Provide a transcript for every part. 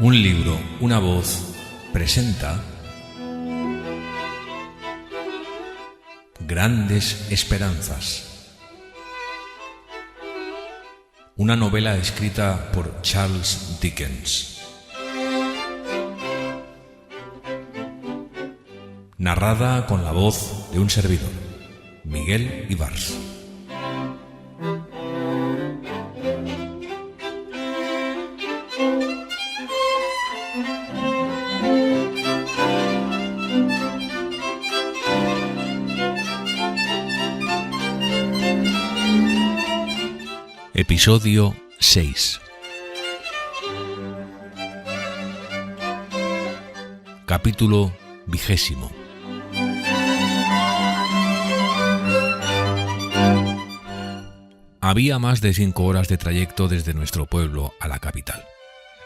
Un libro, una voz, presenta Grandes Esperanzas. Una novela escrita por Charles Dickens. Narrada con la voz de un servidor, Miguel Ibars. Episodio 6. Capítulo 20. Había más de 5 horas de trayecto desde nuestro pueblo a la capital.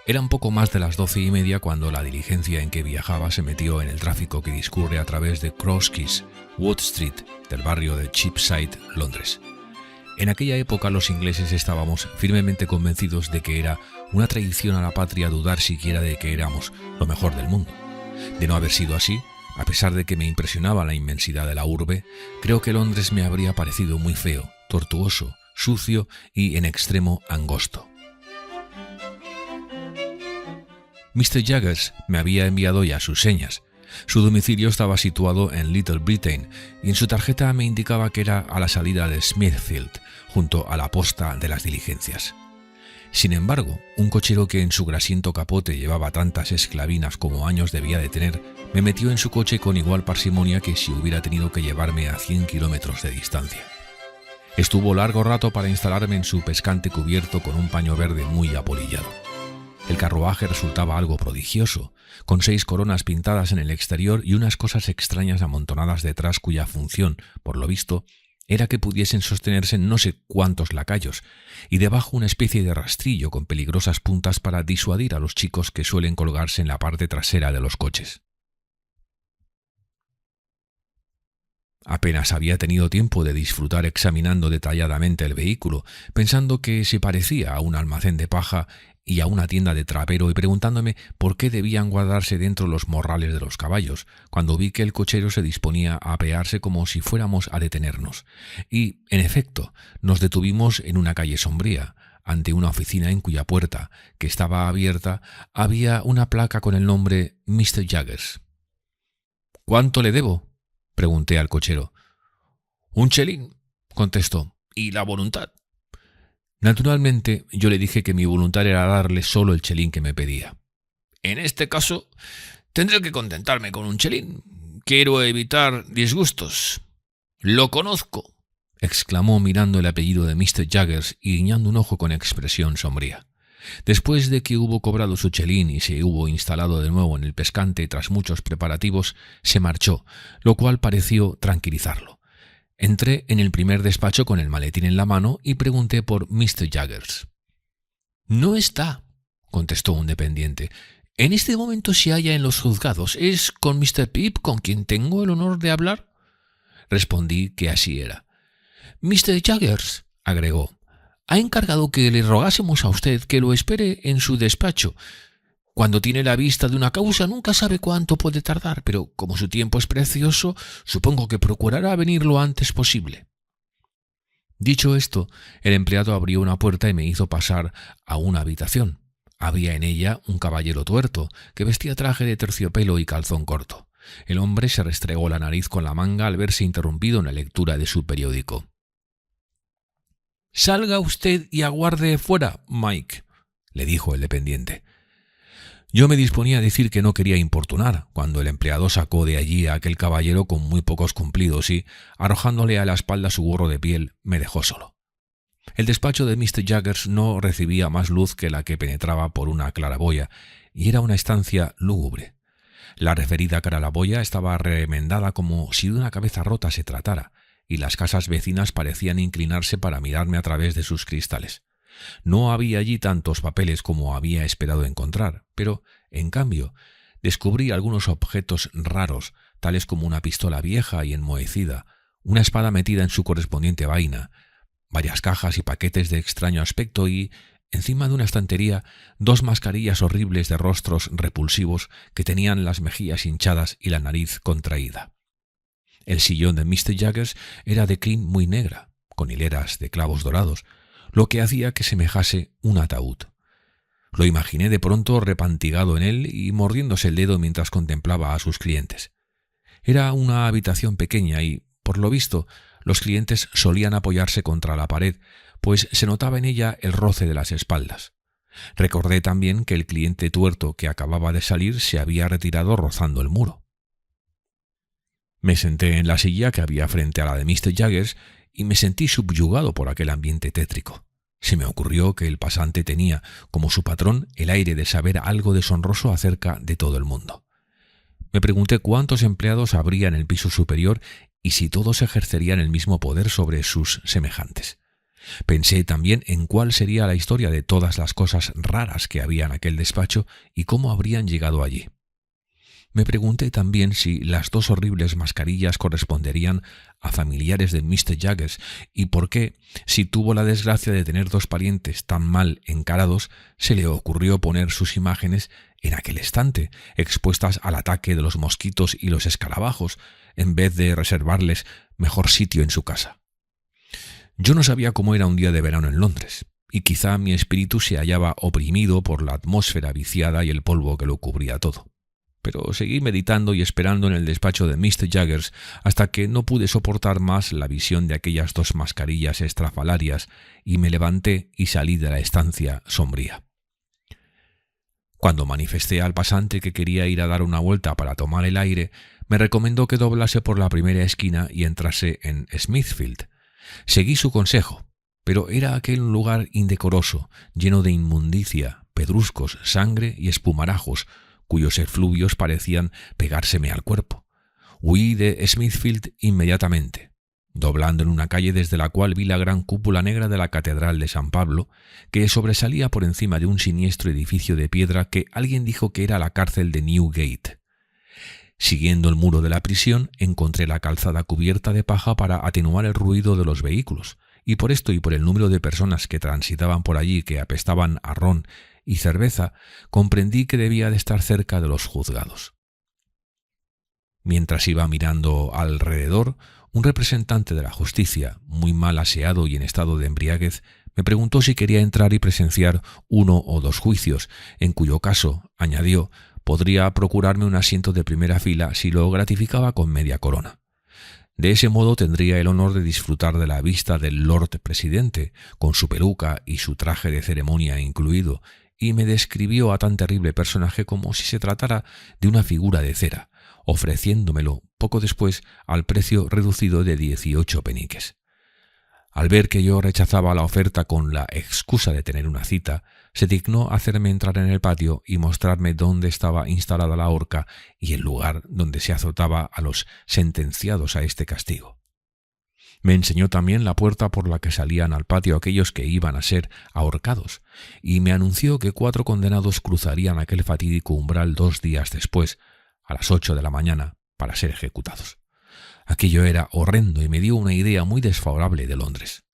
Eran poco más de las 12:30 cuando la diligencia en que viajaba se metió en el tráfico que discurre a través de Crosskeys, Wood Street, del barrio de Cheapside, Londres. En aquella época los ingleses estábamos firmemente convencidos de que era una traición a la patria dudar siquiera de que éramos lo mejor del mundo. De no haber sido así, a pesar de que me impresionaba la inmensidad de la urbe, creo que Londres me habría parecido muy feo, tortuoso, sucio y en extremo angosto. Mr. Jaggers me había enviado ya sus señas. Su domicilio estaba situado en Little Britain y en su tarjeta me indicaba que era a la salida de Smithfield, junto a la posta de las diligencias. Sin embargo, un cochero que en su grasiento capote llevaba tantas esclavinas como años debía de tener, me metió en su coche con igual parsimonia que si hubiera tenido que llevarme a 100 kilómetros de distancia. Estuvo largo rato para instalarme en su pescante cubierto con un paño verde muy apolillado. El carruaje resultaba algo prodigioso, con 6 coronas pintadas en el exterior y unas cosas extrañas amontonadas detrás cuya función, por lo visto, era que pudiesen sostenerse no sé cuántos lacayos, y debajo una especie de rastrillo con peligrosas puntas para disuadir a los chicos que suelen colgarse en la parte trasera de los coches. Apenas había tenido tiempo de disfrutar examinando detalladamente el vehículo, pensando que se parecía a un almacén de paja y a una tienda de trapero y preguntándome por qué debían guardarse dentro los morrales de los caballos, cuando vi que el cochero se disponía a apearse como si fuéramos a detenernos. Y, en efecto, nos detuvimos en una calle sombría, ante una oficina en cuya puerta, que estaba abierta, había una placa con el nombre Mr. Jaggers. «¿Cuánto le debo?», pregunté al cochero. «1 chelín», contestó, «y la voluntad». Naturalmente, yo le dije que mi voluntad era darle solo el chelín que me pedía. «En este caso, tendré que contentarme con 1 chelín. Quiero evitar disgustos». «Lo conozco», exclamó mirando el apellido de Mr. Jaggers y guiñando un ojo con expresión sombría. Después de que hubo cobrado su chelín y se hubo instalado de nuevo en el pescante tras muchos preparativos, se marchó, lo cual pareció tranquilizarlo. Entré en el primer despacho con el maletín en la mano y pregunté por Mr. Jaggers. «No está», contestó un dependiente. «En este momento se halla en los juzgados. ¿Es con Mr. Pip con quien tengo el honor de hablar?» Respondí que así era. «Mr. Jaggers», agregó, «ha encargado que le rogásemos a usted que lo espere en su despacho. Cuando tiene la vista de una causa nunca sabe cuánto puede tardar, pero como su tiempo es precioso, supongo que procurará venir lo antes posible». Dicho esto, el empleado abrió una puerta y me hizo pasar a una habitación. Había en ella un caballero tuerto, que vestía traje de terciopelo y calzón corto. El hombre se restregó la nariz con la manga al verse interrumpido en la lectura de su periódico. «Salga usted y aguarde fuera, Mike», le dijo el dependiente. Yo me disponía a decir que no quería importunar, cuando el empleado sacó de allí a aquel caballero con muy pocos cumplidos y, arrojándole a la espalda su gorro de piel, me dejó solo. El despacho de Mr. Jaggers no recibía más luz que la que penetraba por una claraboya, y era una estancia lúgubre. La referida claraboya estaba remendada como si de una cabeza rota se tratara, y las casas vecinas parecían inclinarse para mirarme a través de sus cristales. No había allí tantos papeles como había esperado encontrar, pero, en cambio, descubrí algunos objetos raros, tales como una pistola vieja y enmohecida, una espada metida en su correspondiente vaina, varias cajas y paquetes de extraño aspecto y, encima de una estantería, 2 mascarillas horribles de rostros repulsivos que tenían las mejillas hinchadas y la nariz contraída. El sillón de Mr. Jaggers era de crin muy negra, con hileras de clavos dorados, lo que hacía que semejase un ataúd. Lo imaginé de pronto repantigado en él y mordiéndose el dedo mientras contemplaba a sus clientes. Era una habitación pequeña y, por lo visto, los clientes solían apoyarse contra la pared, pues se notaba en ella el roce de las espaldas. Recordé también que el cliente tuerto que acababa de salir se había retirado rozando el muro. Me senté en la silla que había frente a la de Mr. Jaggers y me sentí subyugado por aquel ambiente tétrico. Se me ocurrió que el pasante tenía, como su patrón, el aire de saber algo deshonroso acerca de todo el mundo. Me pregunté cuántos empleados habría en el piso superior y si todos ejercerían el mismo poder sobre sus semejantes. Pensé también en cuál sería la historia de todas las cosas raras que había en aquel despacho y cómo habrían llegado allí. Me pregunté también si las 2 horribles mascarillas corresponderían a familiares de Mr. Jaggers y por qué, si tuvo la desgracia de tener 2 parientes tan mal encarados, se le ocurrió poner sus imágenes en aquel estante, expuestas al ataque de los mosquitos y los escarabajos, en vez de reservarles mejor sitio en su casa. Yo no sabía cómo era un día de verano en Londres, y quizá mi espíritu se hallaba oprimido por la atmósfera viciada y el polvo que lo cubría todo. Pero seguí meditando y esperando en el despacho de Mr. Jaggers hasta que no pude soportar más la visión de aquellas 2 mascarillas estrafalarias y me levanté y salí de la estancia sombría. Cuando manifesté al pasante que quería ir a dar una vuelta para tomar el aire, me recomendó que doblase por la primera esquina y entrase en Smithfield. Seguí su consejo, pero era aquel un lugar indecoroso, lleno de inmundicia, pedruscos, sangre y espumarajos, cuyos efluvios parecían pegárseme al cuerpo. Huí de Smithfield inmediatamente, doblando en una calle desde la cual vi la gran cúpula negra de la Catedral de San Pablo, que sobresalía por encima de un siniestro edificio de piedra que alguien dijo que era la cárcel de Newgate. Siguiendo el muro de la prisión, encontré la calzada cubierta de paja para atenuar el ruido de los vehículos, y por esto y por el número de personas que transitaban por allí que apestaban a ron y cerveza, comprendí que debía de estar cerca de los juzgados. Mientras iba mirando alrededor, un representante de la justicia, muy mal aseado y en estado de embriaguez, me preguntó si quería entrar y presenciar 1 o 2 juicios, en cuyo caso, añadió, podría procurarme un asiento de primera fila si lo gratificaba con media corona. De ese modo tendría el honor de disfrutar de la vista del Lord Presidente, con su peluca y su traje de ceremonia incluido, y me describió a tan terrible personaje como si se tratara de una figura de cera, ofreciéndomelo poco después al precio reducido de 18 peniques. Al ver que yo rechazaba la oferta con la excusa de tener una cita, se dignó hacerme entrar en el patio y mostrarme dónde estaba instalada la horca y el lugar donde se azotaba a los sentenciados a este castigo. Me enseñó también la puerta por la que salían al patio aquellos que iban a ser ahorcados, y me anunció que 4 condenados cruzarían aquel fatídico umbral 2 días después, a las 8 de la mañana, para ser ejecutados. Aquello era horrendo y me dio una idea muy desfavorable de Londres.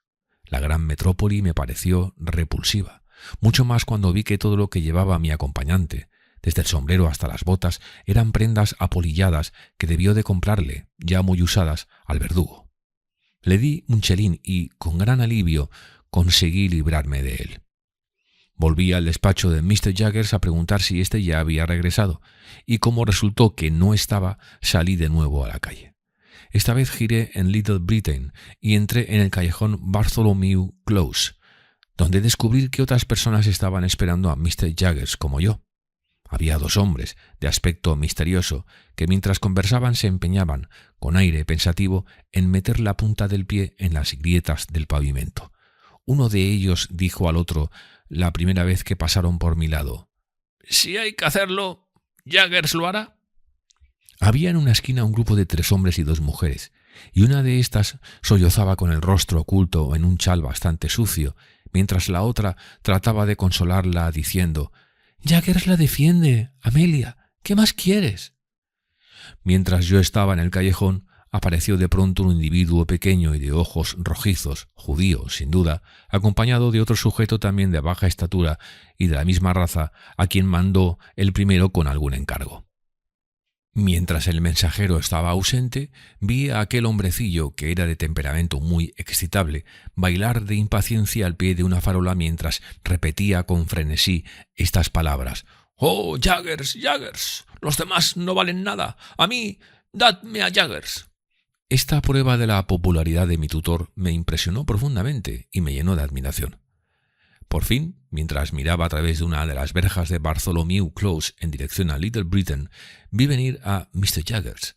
La gran metrópoli me pareció repulsiva, mucho más cuando vi que todo lo que llevaba mi acompañante, desde el sombrero hasta las botas, eran prendas apolilladas que debió de comprarle, ya muy usadas, al verdugo. Le di un chelín y, con gran alivio, conseguí librarme de él. Volví al despacho de Mr. Jaggers a preguntar si éste ya había regresado, y como resultó que no estaba, salí de nuevo a la calle. Esta vez giré en Little Britain y entré en el callejón Bartholomew Close, donde descubrí que otras personas estaban esperando a Mr. Jaggers como yo. Había 2 hombres, de aspecto misterioso, que mientras conversaban se empeñaban, con aire pensativo, en meter la punta del pie en las grietas del pavimento. Uno de ellos dijo al otro, la primera vez que pasaron por mi lado, «Si hay que hacerlo, Jaggers lo hará». Había en una esquina un grupo de 3 hombres y 2 mujeres, y una de estas sollozaba con el rostro oculto en un chal bastante sucio, mientras la otra trataba de consolarla diciendo, «Jaggers la defiende, Amelia, ¿qué más quieres?». Mientras yo estaba en el callejón, apareció de pronto un individuo pequeño y de ojos rojizos, judío, sin duda, acompañado de otro sujeto también de baja estatura y de la misma raza, a quien mandó el primero con algún encargo. Mientras el mensajero estaba ausente, vi a aquel hombrecillo, que era de temperamento muy excitable, bailar de impaciencia al pie de una farola mientras repetía con frenesí estas palabras: «¡Oh, Jaggers, Jaggers! Los demás no valen nada. A mí, dadme a Jaggers». Esta prueba de la popularidad de mi tutor me impresionó profundamente y me llenó de admiración. Por fin, mientras miraba a través de una de las verjas de Bartholomew Close en dirección a Little Britain, vi venir a Mr. Jaggers.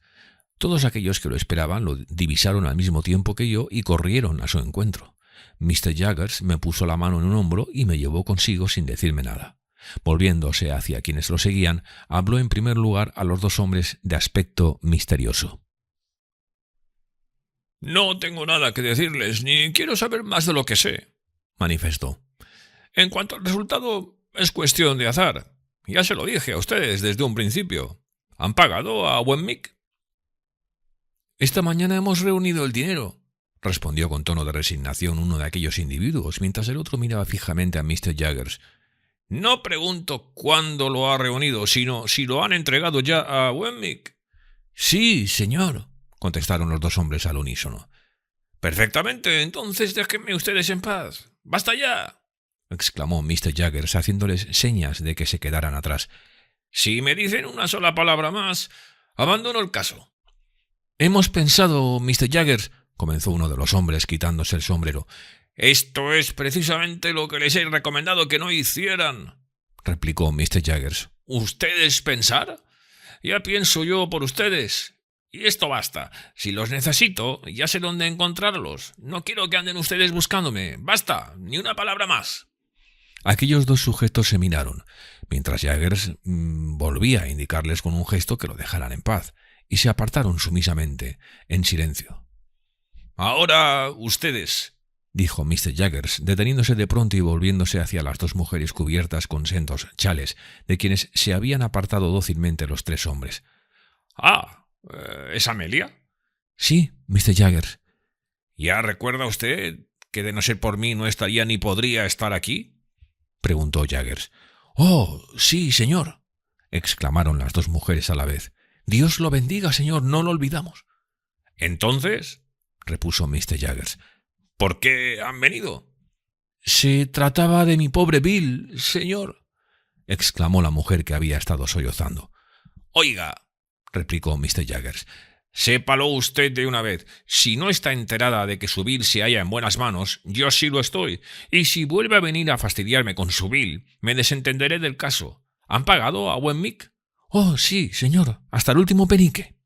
Todos aquellos que lo esperaban lo divisaron al mismo tiempo que yo y corrieron a su encuentro. Mr. Jaggers me puso la mano en un hombro y me llevó consigo sin decirme nada. Volviéndose hacia quienes lo seguían, habló en primer lugar a los dos hombres de aspecto misterioso. «No tengo nada que decirles, ni quiero saber más de lo que sé», manifestó. «En cuanto al resultado, es cuestión de azar. Ya se lo dije a ustedes desde un principio. ¿Han pagado a Wemmick?» «Esta mañana hemos reunido el dinero», respondió con tono de resignación uno de aquellos individuos, mientras el otro miraba fijamente a Mr. Jaggers. «No pregunto cuándo lo ha reunido, sino si lo han entregado ya a Wemmick». «Sí, señor», contestaron los dos hombres al unísono. «Perfectamente, entonces déjenme ustedes en paz. ¡Basta ya!», exclamó Mr. Jaggers, haciéndoles señas de que se quedaran atrás. «Si me dicen una sola palabra más, abandono el caso». «Hemos pensado, Mr. Jaggers», comenzó uno de los hombres quitándose el sombrero. «Esto es precisamente lo que les he recomendado que no hicieran», replicó Mr. Jaggers. «¿Ustedes pensar? Ya pienso yo por ustedes. Y esto basta. Si los necesito, ya sé dónde encontrarlos. No quiero que anden ustedes buscándome. Basta, ni una palabra más». Aquellos dos sujetos se miraron, mientras Jaggers volvía a indicarles con un gesto que lo dejaran en paz, y se apartaron sumisamente, en silencio. «Ahora ustedes», dijo Mr. Jaggers, deteniéndose de pronto y volviéndose hacia las dos mujeres cubiertas con sendos chales, de quienes se habían apartado dócilmente los tres hombres. «Ah, ¿es Amelia?» «Sí, Mr. Jaggers». «¿Ya recuerda usted que de no ser por mí no estaría ni podría estar aquí?», preguntó Jaggers. «Oh, sí, señor», exclamaron las dos mujeres a la vez. «Dios lo bendiga, señor, no lo olvidamos». «Entonces», repuso Mr. Jaggers, ¿por qué han venido?» «Se trataba de mi pobre Bill, señor», exclamó la mujer que había estado sollozando. «Oiga», replicó Mr. Jaggers, «sépalo usted de una vez. Si no está enterada de que su Bill se halla en buenas manos, yo sí lo estoy. Y si vuelve a venir a fastidiarme con su Bill, me desentenderé del caso. ¿Han pagado a Wemmick?» «Oh, sí, señor, hasta el último penique».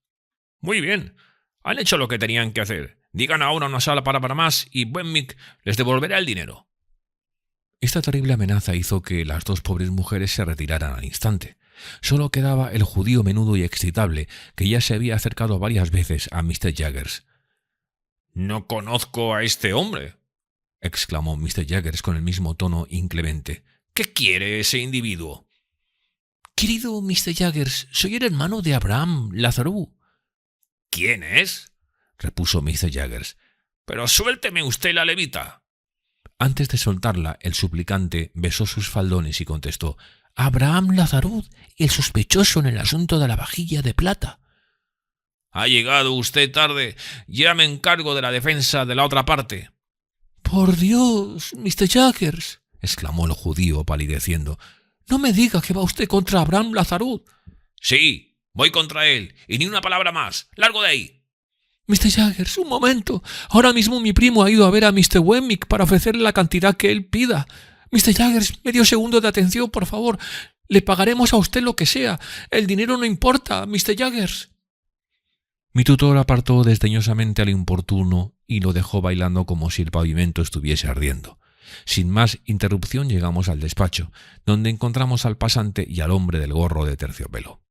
«Muy bien. Han hecho lo que tenían que hacer. Digan ahora una sola palabra más y Wemmick les devolverá el dinero». Esta terrible amenaza hizo que las dos pobres mujeres se retiraran al instante. Solo quedaba el judío menudo y excitable, que ya se había acercado varias veces a Mr. Jaggers. «No conozco a este hombre», exclamó Mr. Jaggers con el mismo tono inclemente. «¿Qué quiere ese individuo?» «Querido Mr. Jaggers, soy el hermano de Abraham Lazarou». «¿Quién es?», repuso Mr. Jaggers. «Pero suélteme usted la levita». Antes de soltarla, el suplicante besó sus faldones y contestó: «Abraham Lazarou, el sospechoso en el asunto de la vajilla de plata». «Ha llegado usted tarde. Ya me encargo de la defensa de la otra parte». «Por Dios, Mr. Jaggers», exclamó el judío palideciendo, «no me diga que va usted contra Abraham Lazarou». «Sí, voy contra él, y ni una palabra más. ¡Largo de ahí!» «Mr. Jaggers, un momento. Ahora mismo mi primo ha ido a ver a Mr. Wemmick para ofrecerle la cantidad que él pida. Mr. Jaggers, medio segundo de atención, por favor. Le pagaremos a usted lo que sea. El dinero no importa, Mr. Jaggers». Mi tutor apartó desdeñosamente al importuno y lo dejó bailando como si el pavimento estuviese ardiendo. Sin más interrupción llegamos al despacho, donde encontramos al pasante y al hombre del gorro de terciopelo.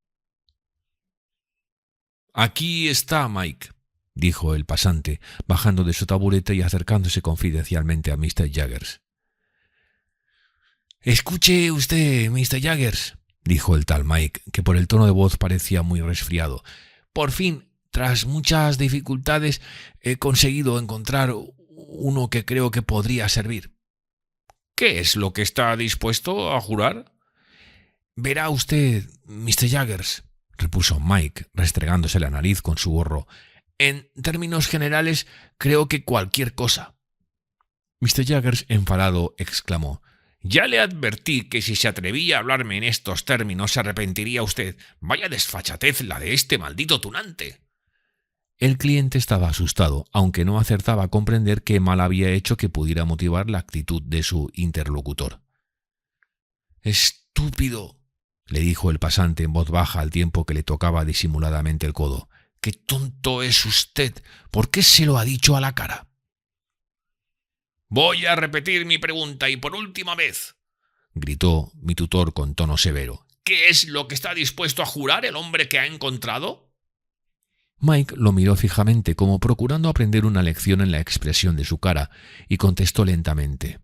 «Aquí está Mike», dijo el pasante, bajando de su taburete y acercándose confidencialmente a Mr. Jaggers. «Escuche usted, Mr. Jaggers», dijo el tal Mike, que por el tono de voz parecía muy resfriado. «Por fin tras muchas dificultades he conseguido encontrar uno que creo que podría servir. ¿Qué es lo que está dispuesto a jurar? Verá usted, Mr. Jaggers, repuso Mike, restregándose la nariz con su gorro. En términos generales, creo que cualquier cosa. Mr. Jaggers, enfadado, exclamó: «Ya le advertí que si se atrevía a hablarme en estos términos se arrepentiría usted. Vaya desfachatez la de este maldito tunante». El cliente estaba asustado, aunque no acertaba a comprender qué mal había hecho que pudiera motivar la actitud de su interlocutor. «Estúpido», le dijo el pasante en voz baja al tiempo que le tocaba disimuladamente el codo. «¡Qué tonto es usted! ¿Por qué se lo ha dicho a la cara?» «Voy a repetir mi pregunta y por última vez», gritó mi tutor con tono severo. «¿Qué es lo que está dispuesto a jurar el hombre que ha encontrado?» Mike lo miró fijamente, como procurando aprender una lección en la expresión de su cara, y contestó lentamente: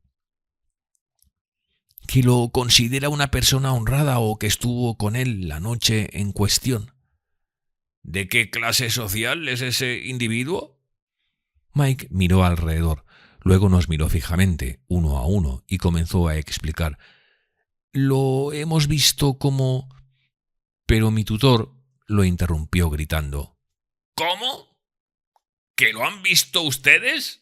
«¿Que lo considera una persona honrada o que estuvo con él la noche en cuestión?» «¿De qué clase social es ese individuo?» Mike miró alrededor, luego nos miró fijamente, uno a uno, y comenzó a explicar. «Lo hemos visto como...» Pero mi tutor lo interrumpió gritando: «¿Cómo? ¿Que lo han visto ustedes?»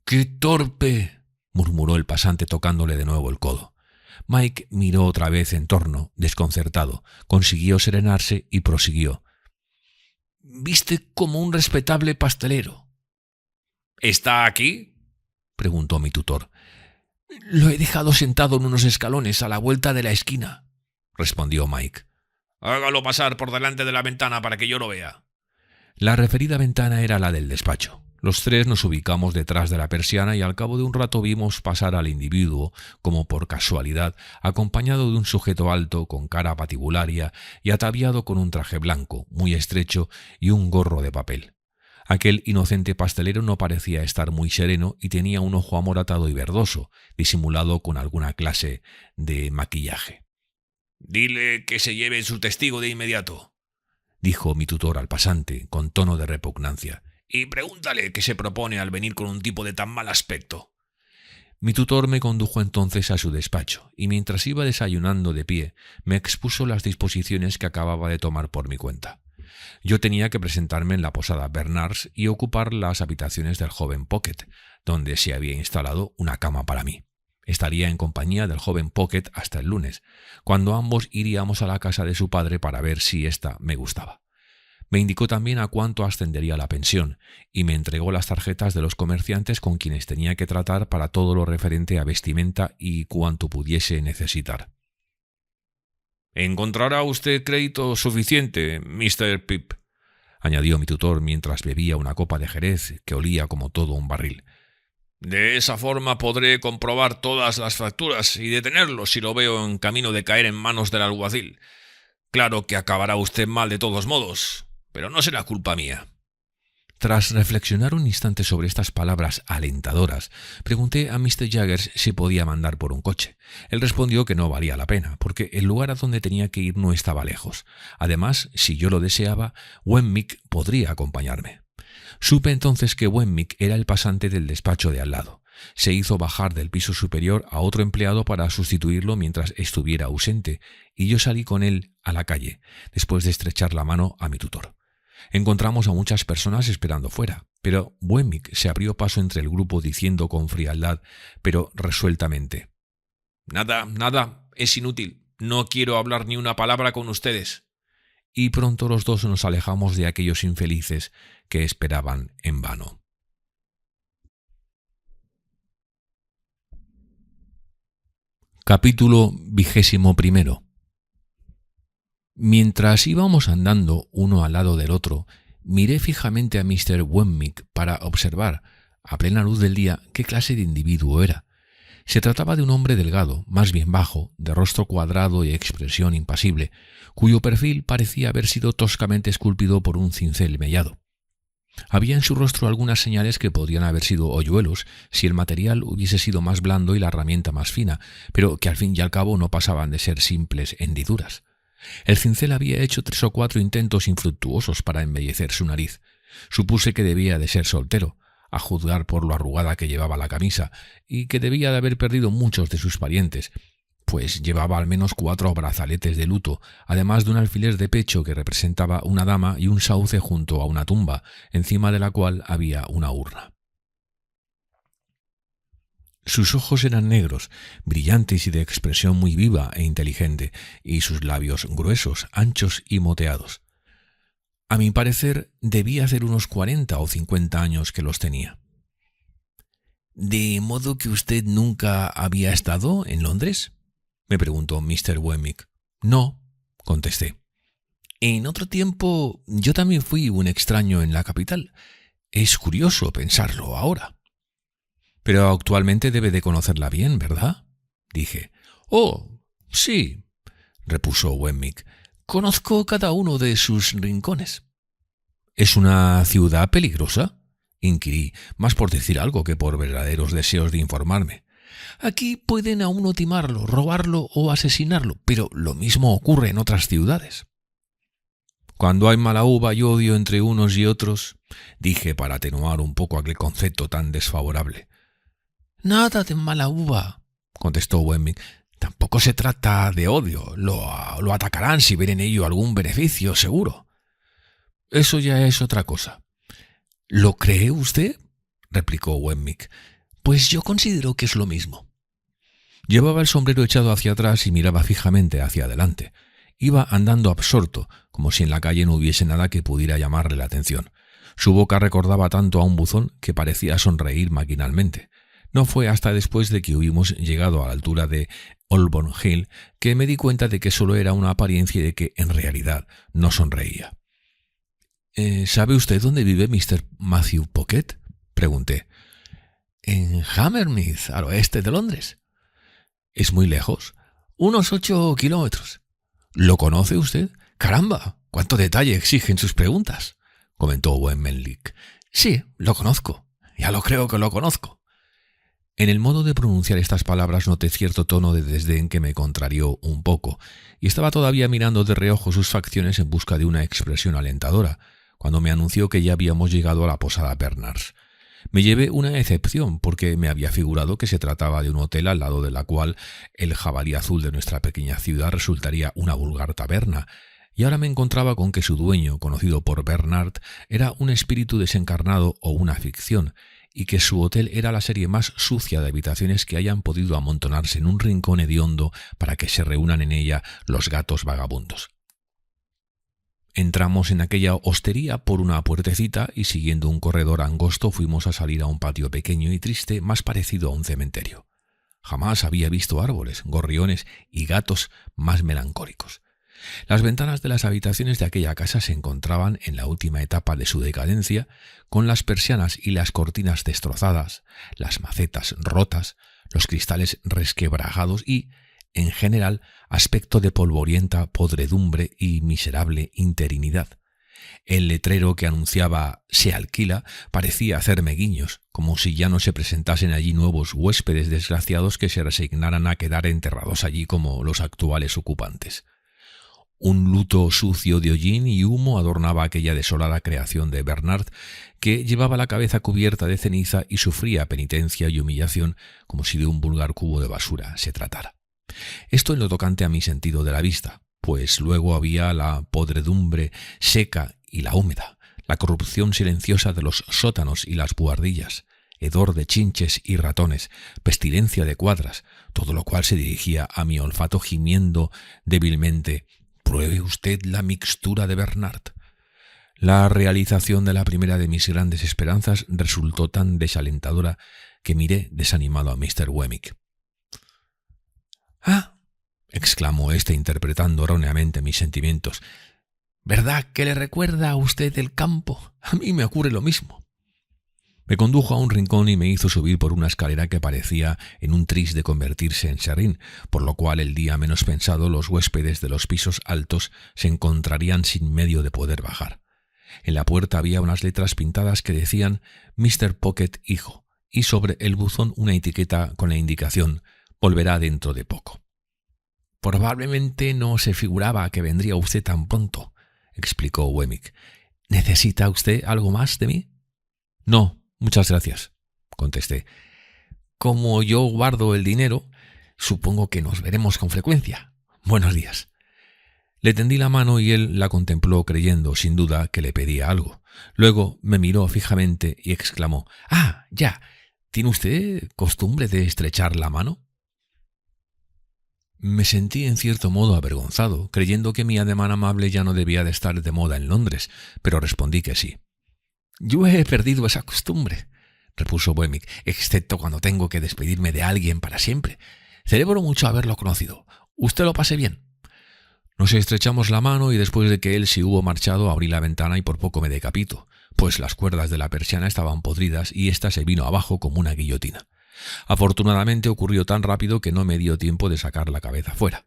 «¡Qué torpe!», murmuró el pasante tocándole de nuevo el codo. Mike miró otra vez en torno, desconcertado, consiguió serenarse y prosiguió: «Viste como un respetable pastelero». «¿Está aquí?», preguntó mi tutor. «Lo he dejado sentado en unos escalones a la vuelta de la esquina», respondió Mike. «Hágalo pasar por delante de la ventana para que yo lo vea». La referida ventana era la del despacho. Los tres nos ubicamos detrás de la persiana y al cabo de un rato vimos pasar al individuo, como por casualidad, acompañado de un sujeto alto, con cara patibularia y ataviado con un traje blanco, muy estrecho, y un gorro de papel. Aquel inocente pastelero no parecía estar muy sereno y tenía un ojo amoratado y verdoso, disimulado con alguna clase de maquillaje. «Dile que se lleve su testigo de inmediato», dijo mi tutor al pasante, con tono de repugnancia, «y pregúntale qué se propone al venir con un tipo de tan mal aspecto». Mi tutor me condujo entonces a su despacho, y mientras iba desayunando de pie, me expuso las disposiciones que acababa de tomar por mi cuenta. Yo tenía que presentarme en la posada Bernards y ocupar las habitaciones del joven Pocket, donde se había instalado una cama para mí. Estaría en compañía del joven Pocket hasta el lunes, cuando ambos iríamos a la casa de su padre para ver si ésta me gustaba. Me indicó también a cuánto ascendería la pensión, y me entregó las tarjetas de los comerciantes con quienes tenía que tratar para todo lo referente a vestimenta y cuanto pudiese necesitar. «¿Encontrará usted crédito suficiente, Mr. Pip?», añadió mi tutor mientras bebía una copa de jerez que olía como todo un barril. «De esa forma podré comprobar todas las facturas y detenerlo si lo veo en camino de caer en manos del alguacil. Claro que acabará usted mal de todos modos, pero no será culpa mía». Tras reflexionar un instante sobre estas palabras alentadoras, pregunté a Mr. Jaggers si podía mandar por un coche. Él respondió que no valía la pena, porque el lugar a donde tenía que ir no estaba lejos. Además, si yo lo deseaba, Wemmick podría acompañarme. Supe entonces que Wemmick era el pasante del despacho de al lado. Se hizo bajar del piso superior a otro empleado para sustituirlo mientras estuviera ausente, y yo salí con él a la calle, después de estrechar la mano a mi tutor. Encontramos a muchas personas esperando fuera, pero Wemmick se abrió paso entre el grupo diciendo con frialdad, pero resueltamente: «Nada, es inútil. No quiero hablar ni una palabra con ustedes». Y pronto los dos nos alejamos de aquellos infelices que esperaban en vano. Capítulo 21. Mientras íbamos andando uno al lado del otro, miré fijamente a Mr. Wemmick para observar, a plena luz del día, qué clase de individuo era. Se trataba de un hombre delgado, más bien bajo, de rostro cuadrado y expresión impasible, cuyo perfil parecía haber sido toscamente esculpido por un cincel mellado. Había en su rostro algunas señales que podrían haber sido hoyuelos si el material hubiese sido más blando y la herramienta más fina, pero que al fin y al cabo no pasaban de ser simples hendiduras. El cincel había hecho 3 o 4 intentos infructuosos para embellecer su nariz. Supuse que debía de ser soltero, a juzgar por lo arrugada que llevaba la camisa, y que debía de haber perdido muchos de sus parientes, pues llevaba al menos 4 brazaletes de luto, además de un alfiler de pecho que representaba una dama y un sauce junto a una tumba, encima de la cual había una urna. Sus ojos eran negros, brillantes y de expresión muy viva e inteligente, y sus labios gruesos, anchos y moteados. A mi parecer, debía hacer unos 40 o 50 años que los tenía. ¿De modo que usted nunca había estado en Londres?, me preguntó Mr. Wemmick. No, contesté. En otro tiempo yo también fui un extraño en la capital. Es curioso pensarlo ahora. Pero actualmente debe de conocerla bien, ¿verdad?, dije. Oh, sí, repuso Wemmick. Conozco cada uno de sus rincones. ¿Es una ciudad peligrosa?, inquirí, más por decir algo que por verdaderos deseos de informarme. Aquí pueden a uno timarlo, robarlo o asesinarlo, pero lo mismo ocurre en otras ciudades. Cuando hay mala uva y odio entre unos y otros, dije para atenuar un poco aquel concepto tan desfavorable. Nada de mala uva, contestó Wemmick. Tampoco se trata de odio. Lo atacarán si ven en ello algún beneficio, seguro. Eso ya es otra cosa. ¿Lo cree usted?, replicó Wemmick. Pues yo considero que es lo mismo. Llevaba el sombrero echado hacia atrás y miraba fijamente hacia adelante. Iba andando absorto, como si en la calle no hubiese nada que pudiera llamarle la atención. Su boca recordaba tanto a un buzón que parecía sonreír maquinalmente. No fue hasta después de que hubimos llegado a la altura de Holborn Hill que me di cuenta de que solo era una apariencia y de que, en realidad, no sonreía. ¿Sabe usted dónde vive Mr. Matthew Pocket?, pregunté. En Hammersmith, al oeste de Londres. ¿Es muy lejos? Unos 8 kilómetros. ¿Lo conoce usted? ¡Caramba! ¡Cuánto detalle exigen sus preguntas!, comentó Wemmick. Sí, lo conozco. Ya lo creo que lo conozco. En el modo de pronunciar estas palabras noté cierto tono de desdén que me contrarió un poco, y estaba todavía mirando de reojo sus facciones en busca de una expresión alentadora, cuando me anunció que ya habíamos llegado a la posada Bernards. Me llevé una excepción, porque me había figurado que se trataba de un hotel al lado de la cual el jabalí azul de nuestra pequeña ciudad resultaría una vulgar taberna, y ahora me encontraba con que su dueño, conocido por Bernard, era un espíritu desencarnado o una ficción, y que su hotel era la serie más sucia de habitaciones que hayan podido amontonarse en un rincón hediondo para que se reúnan en ella los gatos vagabundos. Entramos en aquella hostería por una puertecita y siguiendo un corredor angosto fuimos a salir a un patio pequeño y triste más parecido a un cementerio. Jamás había visto árboles, gorriones y gatos más melancólicos. Las ventanas de las habitaciones de aquella casa se encontraban en la última etapa de su decadencia, con las persianas y las cortinas destrozadas, las macetas rotas, los cristales resquebrajados y, en general, aspecto de polvorienta podredumbre y miserable interinidad. El letrero que anunciaba «se alquila» parecía hacerme guiños, como si ya no se presentasen allí nuevos huéspedes desgraciados que se resignaran a quedar enterrados allí como los actuales ocupantes. Un luto sucio de hollín y humo adornaba aquella desolada creación de Bernard, que llevaba la cabeza cubierta de ceniza y sufría penitencia y humillación como si de un vulgar cubo de basura se tratara. Esto en lo tocante a mi sentido de la vista, pues luego había la podredumbre seca y la húmeda, la corrupción silenciosa de los sótanos y las buhardillas, hedor de chinches y ratones, pestilencia de cuadras, todo lo cual se dirigía a mi olfato gimiendo débilmente: «Pruebe usted la mixtura de Bernard». La realización de la primera de mis grandes esperanzas resultó tan desalentadora que miré desanimado a Mr. Wemmick. «Ah», exclamó éste interpretando erróneamente mis sentimientos, «¿verdad que le recuerda a usted el campo? A mí me ocurre lo mismo». Me condujo a un rincón y me hizo subir por una escalera que parecía en un tris de convertirse en serrín, por lo cual el día menos pensado los huéspedes de los pisos altos se encontrarían sin medio de poder bajar. En la puerta había unas letras pintadas que decían «Mr. Pocket, hijo», y sobre el buzón una etiqueta con la indicación «Volverá dentro de poco». Probablemente no se figuraba que vendría usted tan pronto, explicó Wemmick. ¿Necesita usted algo más de mí? No, muchas gracias, contesté. Como yo guardo el dinero, supongo que nos veremos con frecuencia. Buenos días. Le tendí la mano y él la contempló creyendo, sin duda, que le pedía algo. Luego me miró fijamente y exclamó: «Ah, ya. ¿Tiene usted costumbre de estrechar la mano?» Me sentí en cierto modo avergonzado, creyendo que mi ademán amable ya no debía de estar de moda en Londres, pero respondí que sí. «Yo he perdido esa costumbre», repuso Wemmick, «excepto cuando tengo que despedirme de alguien para siempre. Celebro mucho haberlo conocido. ¿Usted lo pase bien?» Nos estrechamos la mano y después de que él se hubo marchado abrí la ventana y por poco me decapito, pues las cuerdas de la persiana estaban podridas y ésta se vino abajo como una guillotina. Afortunadamente ocurrió tan rápido que no me dio tiempo de sacar la cabeza fuera.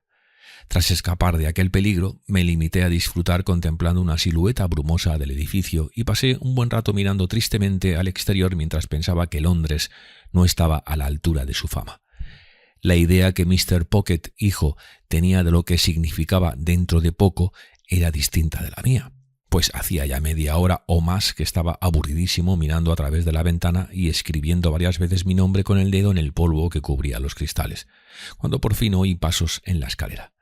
Tras escapar de aquel peligro, me limité a disfrutar contemplando una silueta brumosa del edificio y pasé un buen rato mirando tristemente al exterior mientras pensaba que Londres no estaba a la altura de su fama. La idea que Mr. Pocket, hijo, tenía de lo que significaba dentro de poco era distinta de la mía, pues hacía ya media hora o más que estaba aburridísimo mirando a través de la ventana y escribiendo varias veces mi nombre con el dedo en el polvo que cubría los cristales, cuando por fin oí pasos en la escalera.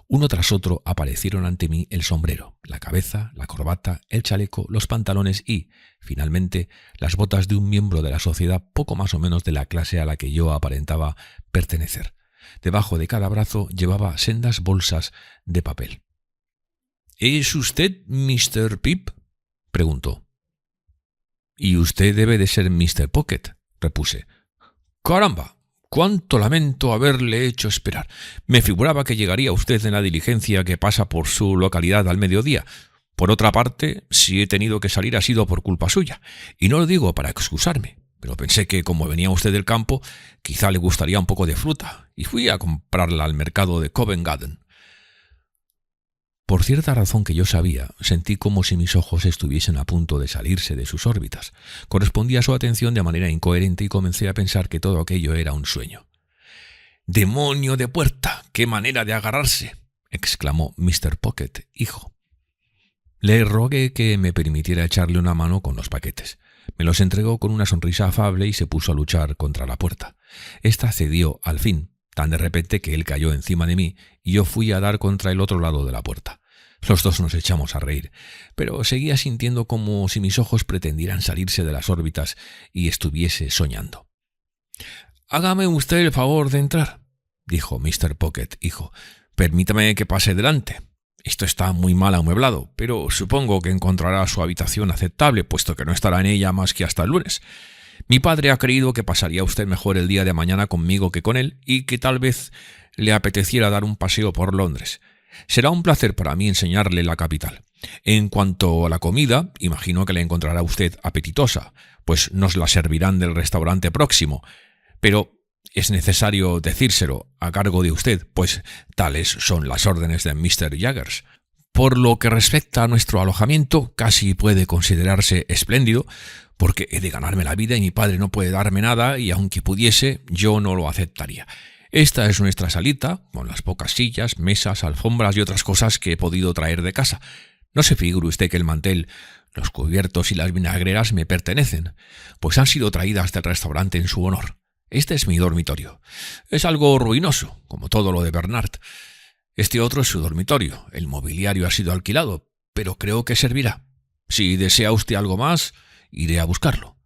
Uno tras otro aparecieron ante mí el sombrero, la cabeza, la corbata, el chaleco, los pantalones y, finalmente, las botas de un miembro de la sociedad poco más o menos de la clase a la que yo aparentaba pertenecer. Debajo de cada brazo llevaba sendas bolsas de papel. «¿Es usted Mr. Pip?», preguntó. «Y usted debe de ser Mr. Pocket», repuse. «¡Caramba! ¡Cuánto lamento haberle hecho esperar! Me figuraba que llegaría usted en la diligencia que pasa por su localidad al mediodía. Por otra parte, si he tenido que salir ha sido por culpa suya. Y no lo digo para excusarme, pero pensé que como venía usted del campo, quizá le gustaría un poco de fruta, y fui a comprarla al mercado de Covent Garden». Por cierta razón que yo sabía, sentí como si mis ojos estuviesen a punto de salirse de sus órbitas. Correspondí a su atención de manera incoherente y comencé a pensar que todo aquello era un sueño. «¡Demonio de puerta! ¡Qué manera de agarrarse!», exclamó Mr. Pocket, hijo. Le rogué que me permitiera echarle una mano con los paquetes. Me los entregó con una sonrisa afable y se puso a luchar contra la puerta. Esta cedió al fin, tan de repente que él cayó encima de mí y yo fui a dar contra el otro lado de la puerta. Los dos nos echamos a reír, pero seguía sintiendo como si mis ojos pretendieran salirse de las órbitas y estuviese soñando. «Hágame usted el favor de entrar», dijo Mr. Pocket, hijo. «Permítame que pase delante. Esto está muy mal amueblado, pero supongo que encontrará su habitación aceptable, puesto que no estará en ella más que hasta el lunes. Mi padre ha creído que pasaría usted mejor el día de mañana conmigo que con él y que tal vez le apeteciera dar un paseo por Londres. Será un placer para mí enseñarle la capital. En cuanto a la comida, imagino que la encontrará usted apetitosa, pues nos la servirán del restaurante próximo. Pero es necesario decírselo a cargo de usted, pues tales son las órdenes de Mr. Jaggers. Por lo que respecta a nuestro alojamiento, casi puede considerarse espléndido, porque he de ganarme la vida y mi padre no puede darme nada y aunque pudiese, yo no lo aceptaría. Esta es nuestra salita, con las pocas sillas, mesas, alfombras y otras cosas que he podido traer de casa. No se figure usted que el mantel, los cubiertos y las vinagreras me pertenecen, pues han sido traídas del restaurante en su honor. Este es mi dormitorio. Es algo ruinoso, como todo lo de Bernard. Este otro es su dormitorio. El mobiliario ha sido alquilado, pero creo que servirá. Si desea usted algo más, iré a buscarlo.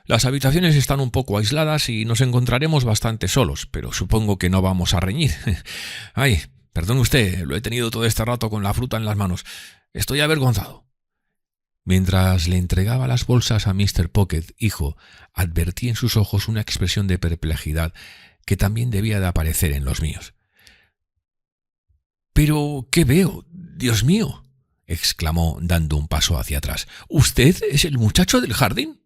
Las habitaciones están un poco aisladas y nos encontraremos bastante solos, pero supongo que no vamos a reñir. Ay, perdone usted, lo he tenido todo este rato con la fruta en las manos. Estoy avergonzado. Mientras le entregaba las bolsas a Mr. Pocket, hijo, advertí en sus ojos una expresión de perplejidad que también debía de aparecer en los míos. «¿Pero qué veo? ¡Dios mío!», exclamó dando un paso hacia atrás. «¿Usted es el muchacho del jardín?»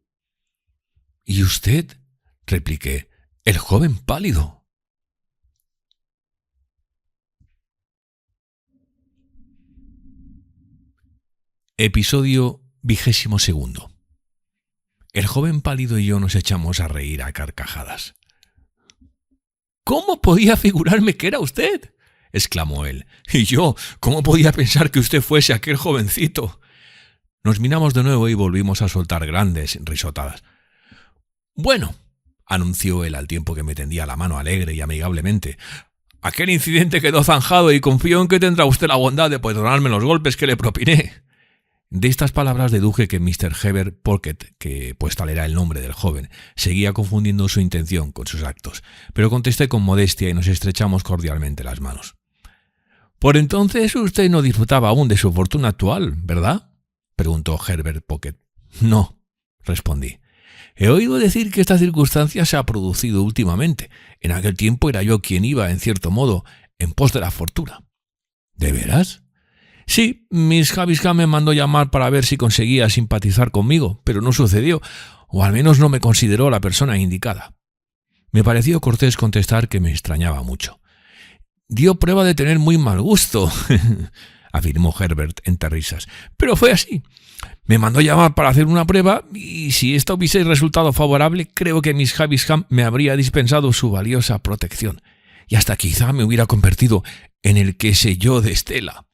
«¿Y usted?», repliqué. «El joven pálido». Episodio 22. El joven pálido y yo nos echamos a reír a carcajadas. «¿Cómo podía figurarme que era usted?», —exclamó él—. ¿Y yo? ¿Cómo podía pensar que usted fuese aquel jovencito? Nos miramos de nuevo y volvimos a soltar grandes risotadas. —Bueno —anunció él al tiempo que me tendía la mano alegre y amigablemente—, aquel incidente quedó zanjado y confío en que tendrá usted la bondad de perdonarme los golpes que le propiné. De estas palabras deduje que Mr. Herbert Pocket, que pues tal era el nombre del joven, seguía confundiendo su intención con sus actos, pero contesté con modestia y nos estrechamos cordialmente las manos. —Por entonces usted no disfrutaba aún de su fortuna actual, ¿verdad? —preguntó Herbert Pocket. —No —respondí—. He oído decir que esta circunstancia se ha producido últimamente. En aquel tiempo era yo quien iba, en cierto modo, en pos de la fortuna. —¿De veras? —Sí, Miss Havisham me mandó llamar para ver si conseguía simpatizar conmigo, pero no sucedió, o al menos no me consideró la persona indicada. Me pareció cortés contestar que me extrañaba mucho. —Dio prueba de tener muy mal gusto —afirmó Herbert entre risas—, pero fue así. Me mandó llamar para hacer una prueba y si esta hubiese resultado favorable, creo que Miss Havisham me habría dispensado su valiosa protección y hasta quizá me hubiera convertido en el qué sé yo de Estela.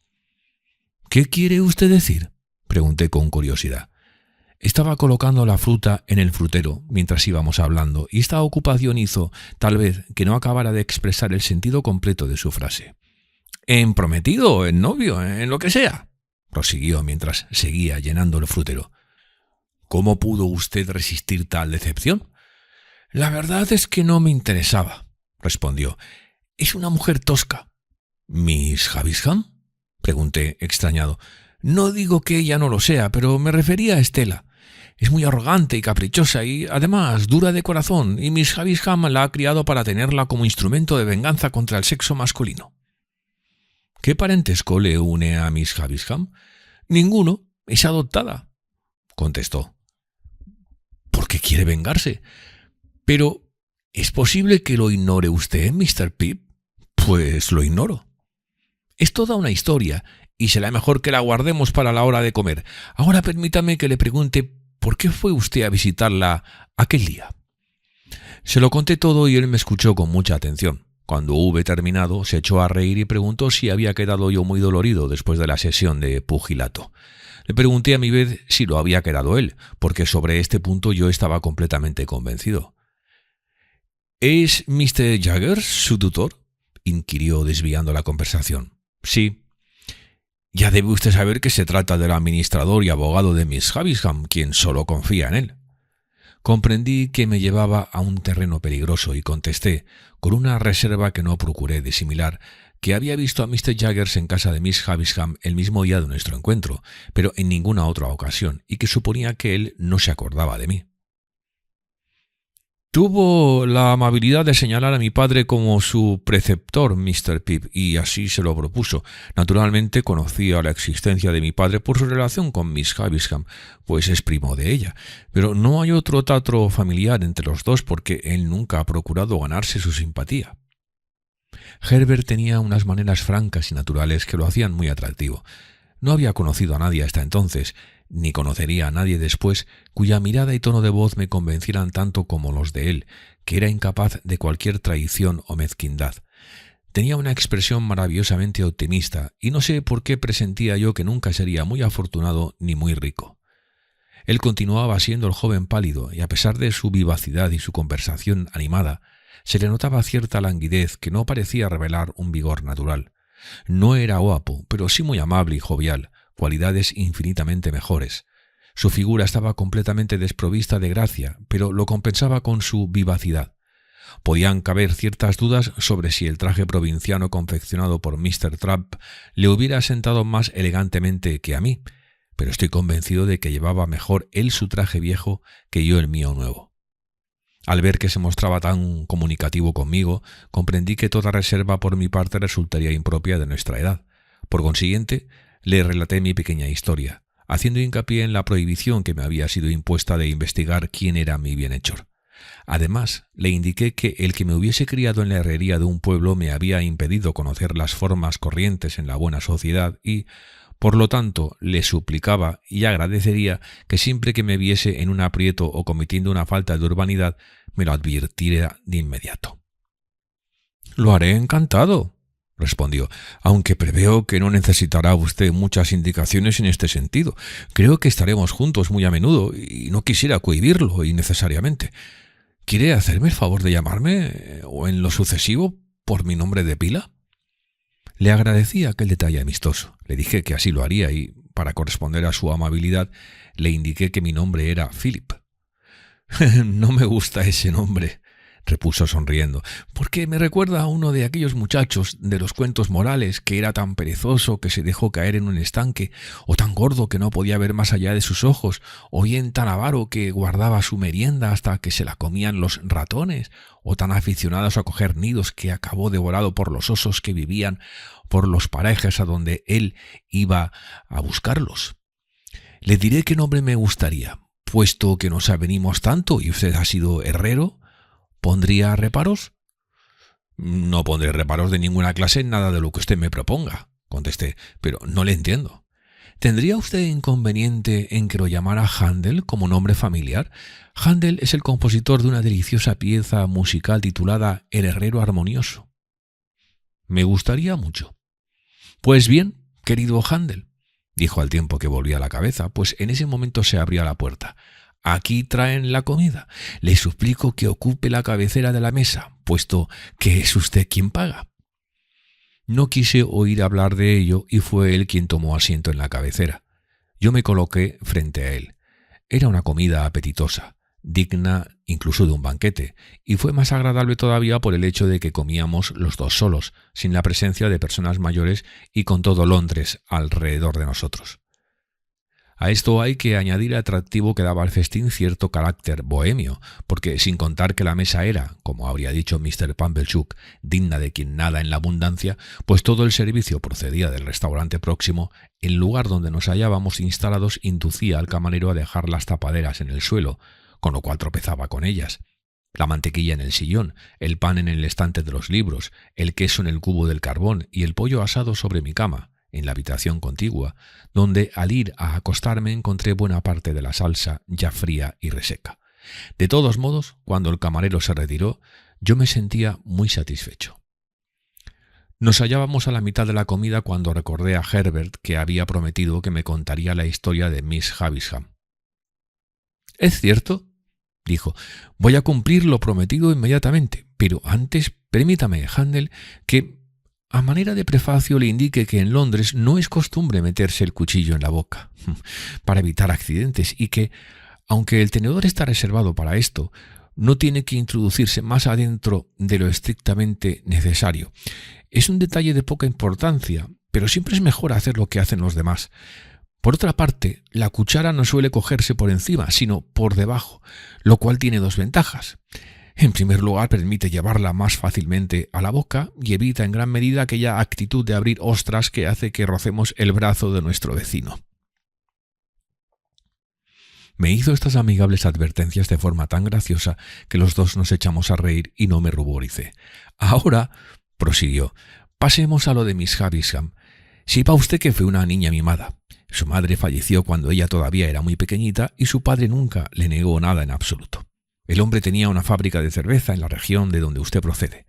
—¿Qué quiere usted decir? —pregunté con curiosidad. Estaba colocando la fruta en el frutero mientras íbamos hablando y esta ocupación hizo, tal vez, que no acabara de expresar el sentido completo de su frase. —¿En prometido, en novio, en lo que sea? —prosiguió mientras seguía llenando el frutero. —¿Cómo pudo usted resistir tal decepción? —La verdad es que no me interesaba —respondió—. Es una mujer tosca. —¿Miss Havisham? —pregunté extrañado. —No digo que ella no lo sea, pero me refería a Estela. Es muy arrogante y caprichosa y, además, dura de corazón, y Miss Havisham la ha criado para tenerla como instrumento de venganza contra el sexo masculino. —¿Qué parentesco le une a Miss Havisham? —Ninguno, es adoptada —contestó. —¿Por qué quiere vengarse? —Pero, ¿es posible que lo ignore usted, Mr. Pip? —Pues lo ignoro. Es toda una historia, y será mejor que la guardemos para la hora de comer. Ahora permítame que le pregunte ¿por qué fue usted a visitarla aquel día? Se lo conté todo y él me escuchó con mucha atención. Cuando hube terminado, se echó a reír y preguntó si había quedado yo muy dolorido después de la sesión de pugilato. Le pregunté a mi vez si lo había quedado él, porque sobre este punto yo estaba completamente convencido. —¿Es Mr. Jaggers su tutor? —inquirió desviando la conversación. —Sí. —Ya debe usted saber que se trata del administrador y abogado de Miss Havisham, quien solo confía en él. Comprendí que me llevaba a un terreno peligroso y contesté, con una reserva que no procuré disimilar, que había visto a Mr. Jaggers en casa de Miss Havisham el mismo día de nuestro encuentro, pero en ninguna otra ocasión, y que suponía que él no se acordaba de mí. Tuvo la amabilidad de señalar a mi padre como su preceptor, Mr. Pip, y así se lo propuso. Naturalmente conocía la existencia de mi padre por su relación con Miss Havisham, pues es primo de ella, pero no hay otro trato familiar entre los dos porque él nunca ha procurado ganarse su simpatía. Herbert tenía unas maneras francas y naturales que lo hacían muy atractivo. No había conocido a nadie hasta entonces, ni conocería a nadie después, cuya mirada y tono de voz me convencieran tanto como los de él, que era incapaz de cualquier traición o mezquindad. Tenía una expresión maravillosamente optimista, y no sé por qué presentía yo que nunca sería muy afortunado ni muy rico. Él continuaba siendo el joven pálido, y a pesar de su vivacidad y su conversación animada, se le notaba cierta languidez que no parecía revelar un vigor natural. No era guapo, pero sí muy amable y jovial, cualidades infinitamente mejores. Su figura estaba completamente desprovista de gracia, pero lo compensaba con su vivacidad. Podían caber ciertas dudas sobre si el traje provinciano confeccionado por Mr. Trapp le hubiera sentado más elegantemente que a mí, pero estoy convencido de que llevaba mejor él su traje viejo que yo el mío nuevo. Al ver que se mostraba tan comunicativo conmigo, comprendí que toda reserva por mi parte resultaría impropia de nuestra edad. Por consiguiente, le relaté mi pequeña historia, haciendo hincapié en la prohibición que me había sido impuesta de investigar quién era mi bienhechor. Además, le indiqué que el que me hubiese criado en la herrería de un pueblo me había impedido conocer las formas corrientes en la buena sociedad y, por lo tanto, le suplicaba y agradecería que siempre que me viese en un aprieto o cometiendo una falta de urbanidad, me lo advirtiera de inmediato. —Lo haré encantado respondió, aunque preveo que no necesitará usted muchas indicaciones en este sentido. Creo que estaremos juntos muy a menudo y no quisiera cohibirlo innecesariamente. ¿Quiere hacerme el favor de llamarme, o en lo sucesivo, por mi nombre de pila? Le agradecí aquel detalle amistoso. Le dije que así lo haría y, para corresponder a su amabilidad, le indiqué que mi nombre era Philip. No me gusta ese nombre, repuso sonriendo, porque me recuerda a uno de aquellos muchachos de los cuentos morales que era tan perezoso que se dejó caer en un estanque, o tan gordo que no podía ver más allá de sus ojos, o bien tan avaro que guardaba su merienda hasta que se la comían los ratones, o tan aficionado a coger nidos que acabó devorado por los osos que vivían por los parajes a donde él iba a buscarlos. Le diré qué nombre me gustaría, puesto que nos avenimos tanto y usted ha sido herrero. ¿Pondría reparos? No pondré reparos de ninguna clase en nada de lo que usted me proponga, contesté, pero no le entiendo. ¿Tendría usted inconveniente en que lo llamara Händel como nombre familiar? Händel es el compositor de una deliciosa pieza musical titulada El herrero armonioso. Me gustaría mucho. Pues bien, querido Händel, dijo al tiempo que volvía la cabeza, pues en ese momento se abría la puerta. Aquí traen la comida. Le suplico que ocupe la cabecera de la mesa, puesto que es usted quien paga. No quise oír hablar de ello y fue él quien tomó asiento en la cabecera. Yo me coloqué frente a él. Era una comida apetitosa, digna incluso de un banquete, y fue más agradable todavía por el hecho de que comíamos los dos solos, sin la presencia de personas mayores y con todo Londres alrededor de nosotros. A esto hay que añadir el atractivo que daba al festín cierto carácter bohemio, porque sin contar que la mesa era, como habría dicho Mr. Pumblechook, digna de quien nada en la abundancia, pues todo el servicio procedía del restaurante próximo, el lugar donde nos hallábamos instalados inducía al camarero a dejar las tapaderas en el suelo, con lo cual tropezaba con ellas, la mantequilla en el sillón, el pan en el estante de los libros, el queso en el cubo del carbón y el pollo asado sobre mi cama, en la habitación contigua, donde al ir a acostarme encontré buena parte de la salsa ya fría y reseca. De todos modos, cuando el camarero se retiró, yo me sentía muy satisfecho. Nos hallábamos a la mitad de la comida cuando recordé a Herbert que había prometido que me contaría la historia de Miss Havisham. «¿Es cierto?», dijo. «Voy a cumplir lo prometido inmediatamente, pero antes permítame, Händel, que a manera de prefacio le indique que en Londres no es costumbre meterse el cuchillo en la boca para evitar accidentes y que, aunque el tenedor está reservado para esto, no tiene que introducirse más adentro de lo estrictamente necesario. Es un detalle de poca importancia, pero siempre es mejor hacer lo que hacen los demás. Por otra parte, la cuchara no suele cogerse por encima, sino por debajo, lo cual tiene dos ventajas. En primer lugar, permite llevarla más fácilmente a la boca y evita en gran medida aquella actitud de abrir ostras que hace que rocemos el brazo de nuestro vecino». Me hizo estas amigables advertencias de forma tan graciosa que los dos nos echamos a reír y no me ruboricé. «Ahora», prosiguió, «pasemos a lo de Miss Havisham. Sepa usted que fue una niña mimada. Su madre falleció cuando ella todavía era muy pequeñita y su padre nunca le negó nada en absoluto. El hombre tenía una fábrica de cerveza en la región de donde usted procede.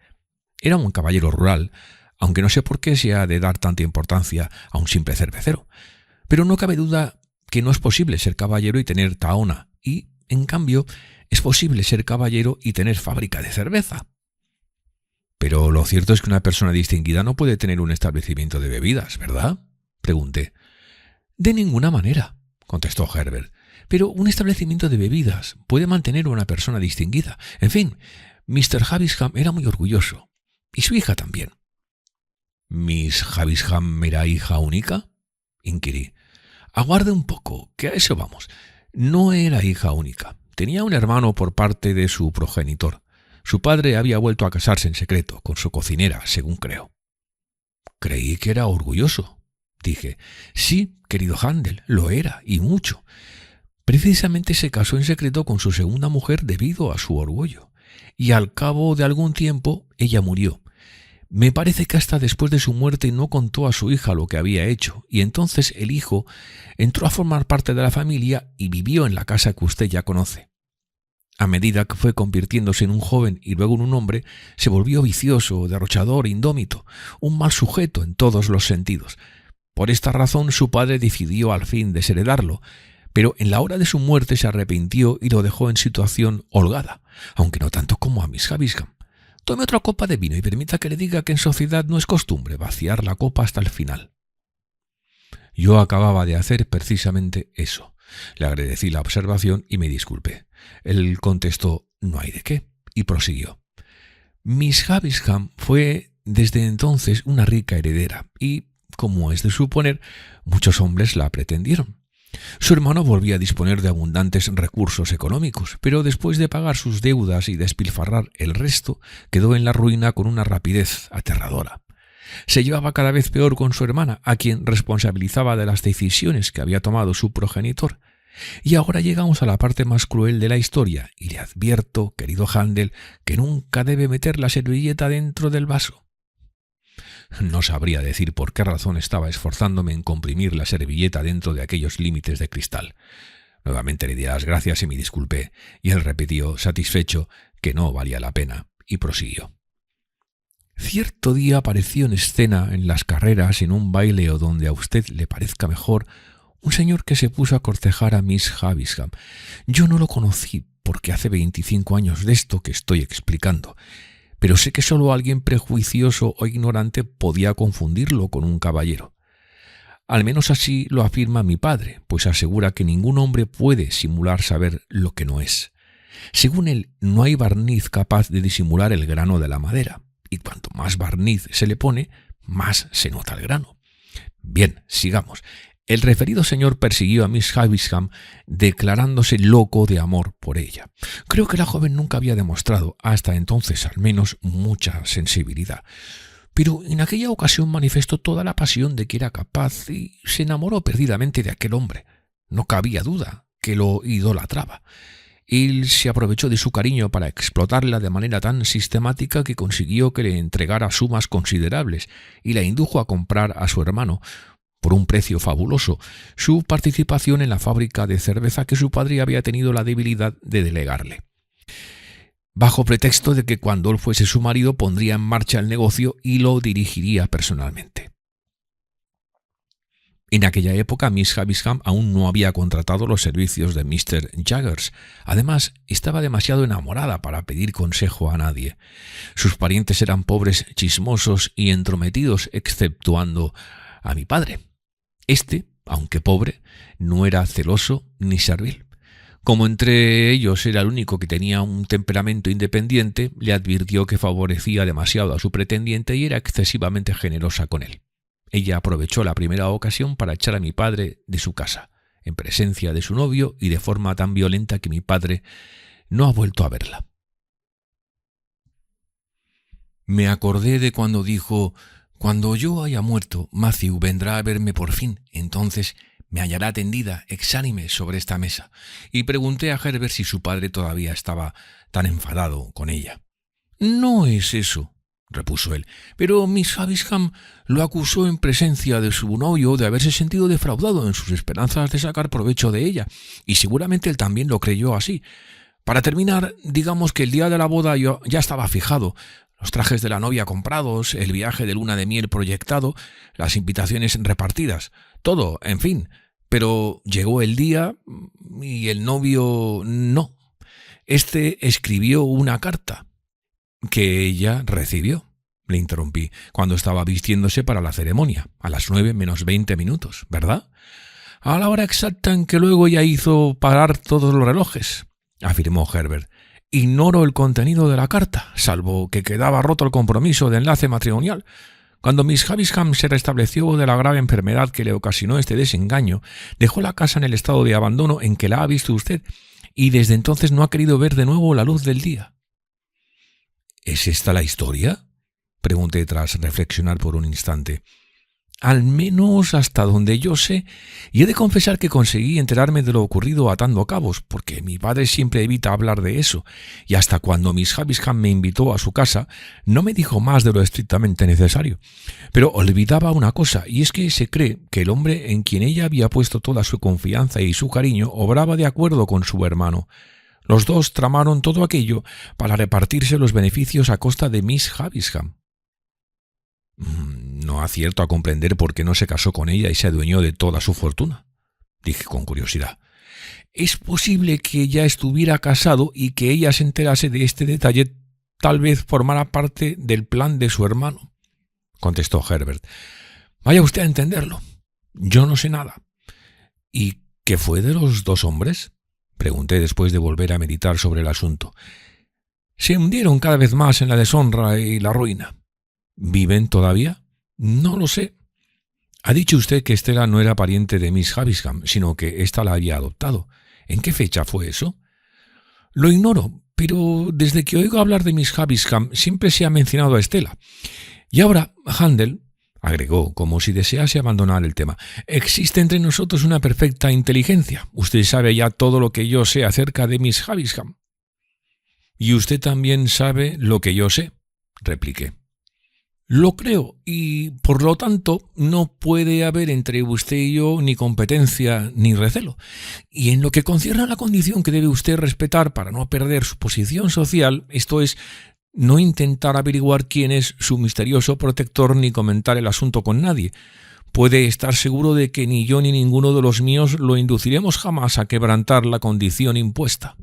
Era un caballero rural, aunque no sé por qué se ha de dar tanta importancia a un simple cervecero. Pero no cabe duda que no es posible ser caballero y tener tahona, y, en cambio, es posible ser caballero y tener fábrica de cerveza. Pero lo cierto es que una persona distinguida no puede tener un establecimiento de bebidas, ¿verdad?», pregunté. «De ninguna manera», contestó Herbert. «Pero un establecimiento de bebidas puede mantener a una persona distinguida. En fin, Mr. Havisham era muy orgulloso. Y su hija también». «¿Miss Havisham era hija única?», inquirí. «Aguarde un poco, que a eso vamos. No era hija única. Tenía un hermano por parte de su progenitor. Su padre había vuelto a casarse en secreto con su cocinera, según creo». «Creí que era orgulloso», dije. «Sí, querido Händel, lo era, y mucho. Precisamente se casó en secreto con su segunda mujer debido a su orgullo, y al cabo de algún tiempo ella murió. Me parece que hasta después de su muerte no contó a su hija lo que había hecho, y entonces el hijo entró a formar parte de la familia y vivió en la casa que usted ya conoce. A medida que fue convirtiéndose en un joven y luego en un hombre, se volvió vicioso, derrochador, indómito, un mal sujeto en todos los sentidos. Por esta razón su padre decidió al fin desheredarlo, pero en la hora de su muerte se arrepintió y lo dejó en situación holgada, aunque no tanto como a Miss Havisham. Tome otra copa de vino y permita que le diga que en sociedad no es costumbre vaciar la copa hasta el final. Yo acababa de hacer precisamente eso. Le agradecí la observación y me disculpé. Él contestó «no hay de qué» y prosiguió. Miss Havisham fue desde entonces una rica heredera y, como es de suponer, muchos hombres la pretendieron. Su hermano volvía a disponer de abundantes recursos económicos, pero después de pagar sus deudas y despilfarrar el resto, quedó en la ruina con una rapidez aterradora. Se llevaba cada vez peor con su hermana, a quien responsabilizaba de las decisiones que había tomado su progenitor. Y ahora llegamos a la parte más cruel de la historia, y le advierto, querido Handel, que nunca debe meter la servilleta dentro del vaso. No sabría decir por qué razón estaba esforzándome en comprimir la servilleta dentro de aquellos límites de cristal. Nuevamente le di las gracias y me disculpé, y él repitió, satisfecho, que no valía la pena, y prosiguió. Cierto día apareció en escena en las carreras, en un baile o donde a usted le parezca mejor, un señor que se puso a cortejar a Miss Havisham. Yo no lo conocí porque hace 25 años de esto que estoy explicando, pero sé que solo alguien prejuicioso o ignorante podía confundirlo con un caballero. Al menos así lo afirma mi padre, pues asegura que ningún hombre puede simular saber lo que no es. Según él, no hay barniz capaz de disimular el grano de la madera, y cuanto más barniz se le pone, más se nota el grano. Bien, sigamos. El referido señor persiguió a Miss Havisham declarándose loco de amor por ella. Creo que la joven nunca había demostrado, hasta entonces al menos, mucha sensibilidad. Pero en aquella ocasión manifestó toda la pasión de que era capaz y se enamoró perdidamente de aquel hombre. No cabía duda que lo idolatraba. Él se aprovechó de su cariño para explotarla de manera tan sistemática que consiguió que le entregara sumas considerables y la indujo a comprar a su hermano, por un precio fabuloso, su participación en la fábrica de cerveza que su padre había tenido la debilidad de delegarle, bajo pretexto de que cuando él fuese su marido pondría en marcha el negocio y lo dirigiría personalmente. En aquella época Miss Havisham aún no había contratado los servicios de Mr. Jaggers. Además, estaba demasiado enamorada para pedir consejo a nadie. Sus parientes eran pobres, chismosos y entrometidos, exceptuando a mi padre. Este, aunque pobre, no era celoso ni servil. Como entre ellos era el único que tenía un temperamento independiente, le advirtió que favorecía demasiado a su pretendiente y era excesivamente generosa con él. Ella aprovechó la primera ocasión para echar a mi padre de su casa, en presencia de su novio y de forma tan violenta que mi padre no ha vuelto a verla. Me acordé de cuando dijo: «Cuando yo haya muerto, Matthew vendrá a verme por fin, entonces me hallará tendida, exánime, sobre esta mesa», y pregunté a Herbert si su padre todavía estaba tan enfadado con ella. «No es eso», repuso él, «pero Miss Havisham lo acusó en presencia de su novio de haberse sentido defraudado en sus esperanzas de sacar provecho de ella, y seguramente él también lo creyó así. Para terminar, digamos que el día de la boda ya estaba fijado, los trajes de la novia comprados, el viaje de luna de miel proyectado, las invitaciones repartidas, todo, en fin. Pero llegó el día y el novio no. Este escribió una carta que ella recibió», le interrumpí, «cuando estaba vistiéndose para la ceremonia, a las 9 menos 20 minutos, ¿verdad? A la hora exacta en que luego ella hizo parar todos los relojes», afirmó Herbert. «Ignoro el contenido de la carta, salvo que quedaba roto el compromiso de enlace matrimonial. Cuando Miss Havisham se restableció de la grave enfermedad que le ocasionó este desengaño, dejó la casa en el estado de abandono en que la ha visto usted, y desde entonces no ha querido ver de nuevo la luz del día». «¿Es esta la historia?», pregunté tras reflexionar por un instante. «Al menos hasta donde yo sé, y he de confesar que conseguí enterarme de lo ocurrido atando cabos, porque mi padre siempre evita hablar de eso, y hasta cuando Miss Havisham me invitó a su casa, no me dijo más de lo estrictamente necesario. Pero olvidaba una cosa, y es que se cree que el hombre en quien ella había puesto toda su confianza y su cariño obraba de acuerdo con su hermano. Los dos tramaron todo aquello para repartirse los beneficios a costa de Miss Havisham. No acierto a comprender por qué no se casó con ella y se adueñó de toda su fortuna, dije con curiosidad. Es posible que ya estuviera casado y que ella se enterase de este detalle, tal vez formara parte del plan de su hermano, contestó Herbert. Vaya usted a entenderlo. Yo no sé nada. ¿Y qué fue de los dos hombres?, pregunté después de volver a meditar sobre el asunto. Se hundieron cada vez más en la deshonra y la ruina. ¿Viven todavía? No lo sé. Ha dicho usted que Estela no era pariente de Miss Havisham, sino que ésta la había adoptado. ¿En qué fecha fue eso? Lo ignoro, pero desde que oigo hablar de Miss Havisham siempre se ha mencionado a Estela. Y ahora, Handel, agregó, como si desease abandonar el tema, existe entre nosotros una perfecta inteligencia. Usted sabe ya todo lo que yo sé acerca de Miss Havisham. Y usted también sabe lo que yo sé, repliqué. Lo creo, y por lo tanto no puede haber entre usted y yo ni competencia ni recelo. Y en lo que concierne a la condición que debe usted respetar para no perder su posición social, esto es, no intentar averiguar quién es su misterioso protector ni comentar el asunto con nadie, puede estar seguro de que ni yo ni ninguno de los míos lo induciremos jamás a quebrantar la condición impuesta.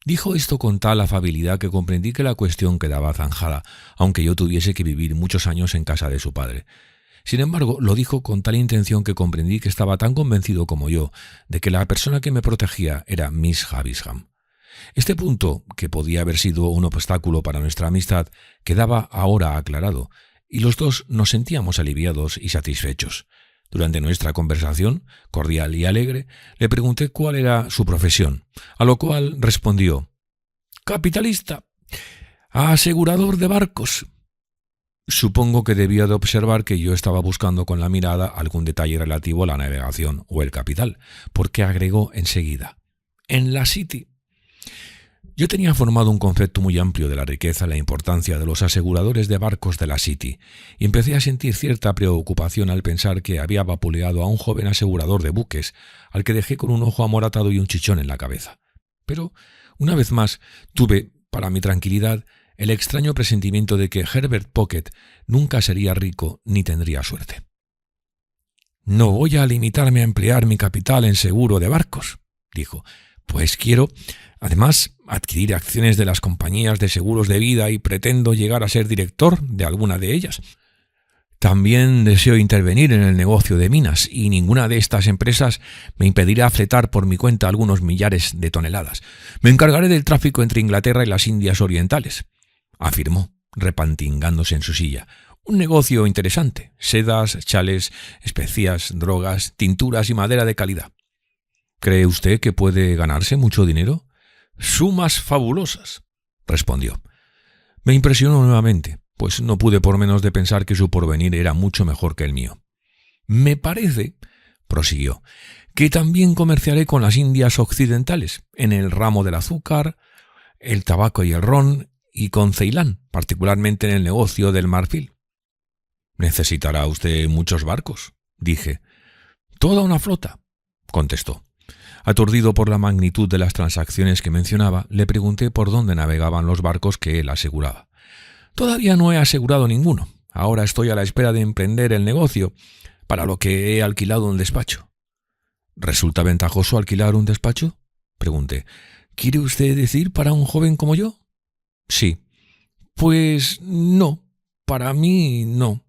Dijo esto con tal afabilidad que comprendí que la cuestión quedaba zanjada, aunque yo tuviese que vivir muchos años en casa de su padre. Sin embargo, lo dijo con tal intención que comprendí que estaba tan convencido como yo de que la persona que me protegía era Miss Havisham. Este punto, que podía haber sido un obstáculo para nuestra amistad, quedaba ahora aclarado, y los dos nos sentíamos aliviados y satisfechos. Durante nuestra conversación, cordial y alegre, le pregunté cuál era su profesión, a lo cual respondió: «Capitalista, asegurador de barcos». Supongo que debía de observar que yo estaba buscando con la mirada algún detalle relativo a la navegación o el capital, porque agregó enseguida: «En la City». Yo tenía formado un concepto muy amplio de la riqueza y la importancia de los aseguradores de barcos de la City, y empecé a sentir cierta preocupación al pensar que había vapuleado a un joven asegurador de buques, al que dejé con un ojo amoratado y un chichón en la cabeza. Pero, una vez más, tuve, para mi tranquilidad, el extraño presentimiento de que Herbert Pocket nunca sería rico ni tendría suerte. «No voy a limitarme a emplear mi capital en seguro de barcos», dijo, «pues quiero, además, adquirir acciones de las compañías de seguros de vida y pretendo llegar a ser director de alguna de ellas. También deseo intervenir en el negocio de minas y ninguna de estas empresas me impedirá fletar por mi cuenta algunos millares de toneladas. Me encargaré del tráfico entre Inglaterra y las Indias Orientales», afirmó, repantingándose en su silla. «Un negocio interesante: sedas, chales, especias, drogas, tinturas y madera de calidad». «¿Cree usted que puede ganarse mucho dinero?» «Sumas fabulosas», respondió. Me impresionó nuevamente, pues no pude por menos de pensar que su porvenir era mucho mejor que el mío. «Me parece», prosiguió, «que también comerciaré con las Indias Occidentales, en el ramo del azúcar, el tabaco y el ron, y con Ceilán, particularmente en el negocio del marfil». «¿Necesitará usted muchos barcos?», dije. «Toda una flota», contestó. Aturdido por la magnitud de las transacciones que mencionaba, le pregunté por dónde navegaban los barcos que él aseguraba. «Todavía no he asegurado ninguno. Ahora estoy a la espera de emprender el negocio, para lo que he alquilado un despacho». «¿Resulta ventajoso alquilar un despacho?», pregunté. «¿Quiere usted decir para un joven como yo?». «Sí». «Pues no, para mí no»,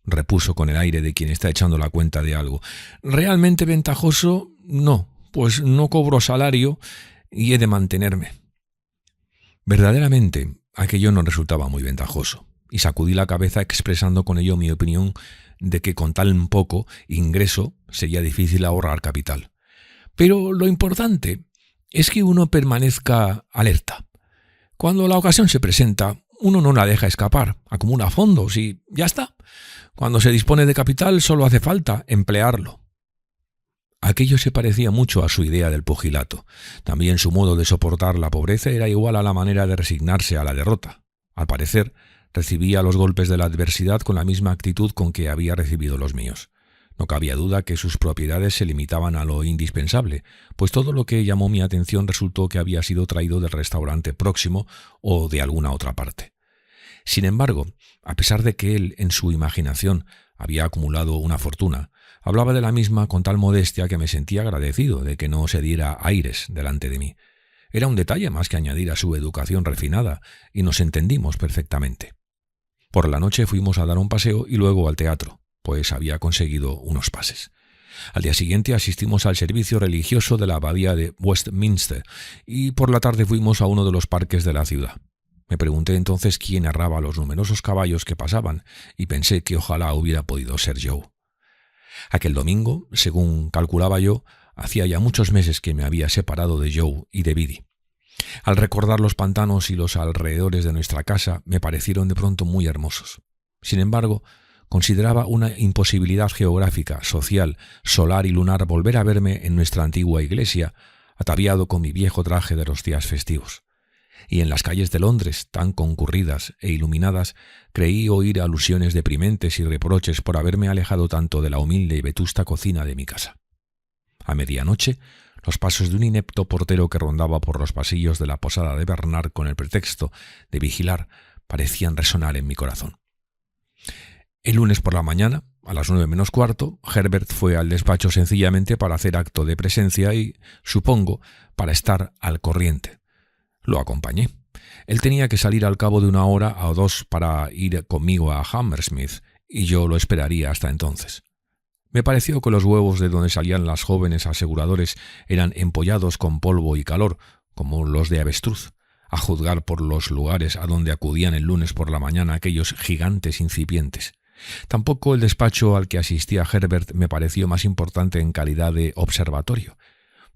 repuso con el aire de quien está echando la cuenta de algo. «Realmente ventajoso, no, pues no cobro salario y he de mantenerme». Verdaderamente, aquello no resultaba muy ventajoso, y sacudí la cabeza expresando con ello mi opinión de que con tan poco ingreso sería difícil ahorrar capital. Pero lo importante es que uno permanezca alerta. Cuando la ocasión se presenta, uno no la deja escapar, acumula fondos y ya está. Cuando se dispone de capital solo hace falta emplearlo. Aquello se parecía mucho a su idea del pugilato. También su modo de soportar la pobreza era igual a la manera de resignarse a la derrota. Al parecer, recibía los golpes de la adversidad con la misma actitud con que había recibido los míos. No cabía duda que sus propiedades se limitaban a lo indispensable, pues todo lo que llamó mi atención resultó que había sido traído del restaurante próximo o de alguna otra parte. Sin embargo, a pesar de que él, en su imaginación, había acumulado una fortuna, hablaba de la misma con tal modestia que me sentía agradecido de que no se diera aires delante de mí. Era un detalle más que añadir a su educación refinada, y nos entendimos perfectamente. Por la noche fuimos a dar un paseo y luego al teatro, pues había conseguido unos pases. Al día siguiente asistimos al servicio religioso de la abadía de Westminster y por la tarde fuimos a uno de los parques de la ciudad. Me pregunté entonces quién arraba los numerosos caballos que pasaban y pensé que ojalá hubiera podido ser Joe. Aquel domingo, según calculaba yo, hacía ya muchos meses que me había separado de Joe y de Biddy. Al recordar los pantanos y los alrededores de nuestra casa, me parecieron de pronto muy hermosos. Sin embargo, consideraba una imposibilidad geográfica, social, solar y lunar volver a verme en nuestra antigua iglesia, ataviado con mi viejo traje de los días festivos. Y en las calles de Londres, tan concurridas e iluminadas, creí oír alusiones deprimentes y reproches por haberme alejado tanto de la humilde y vetusta cocina de mi casa. A medianoche, los pasos de un inepto portero que rondaba por los pasillos de la posada de Bernard con el pretexto de vigilar parecían resonar en mi corazón. El lunes por la mañana, a las 9:45, Herbert fue al despacho sencillamente para hacer acto de presencia y, supongo, para estar al corriente. Lo acompañé. Él tenía que salir al cabo de una hora o dos para ir conmigo a Hammersmith, y yo lo esperaría hasta entonces. Me pareció que los huevos de donde salían las jóvenes aseguradores eran empollados con polvo y calor, como los de avestruz, a juzgar por los lugares a donde acudían el lunes por la mañana aquellos gigantes incipientes. Tampoco el despacho al que asistía Herbert me pareció más importante en calidad de observatorio,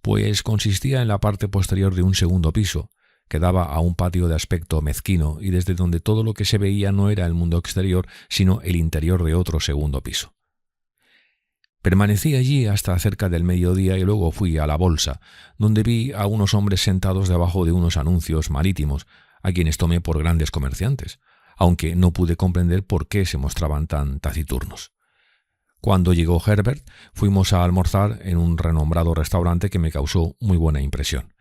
pues consistía en la parte posterior de un segundo piso, que daba a un patio de aspecto mezquino y desde donde todo lo que se veía no era el mundo exterior, sino el interior de otro segundo piso. Permanecí allí hasta cerca del mediodía y luego fui a la bolsa, donde vi a unos hombres sentados debajo de unos anuncios marítimos, a quienes tomé por grandes comerciantes, aunque no pude comprender por qué se mostraban tan taciturnos. Cuando llegó Herbert, fuimos a almorzar en un renombrado restaurante que me causó muy buena impresión.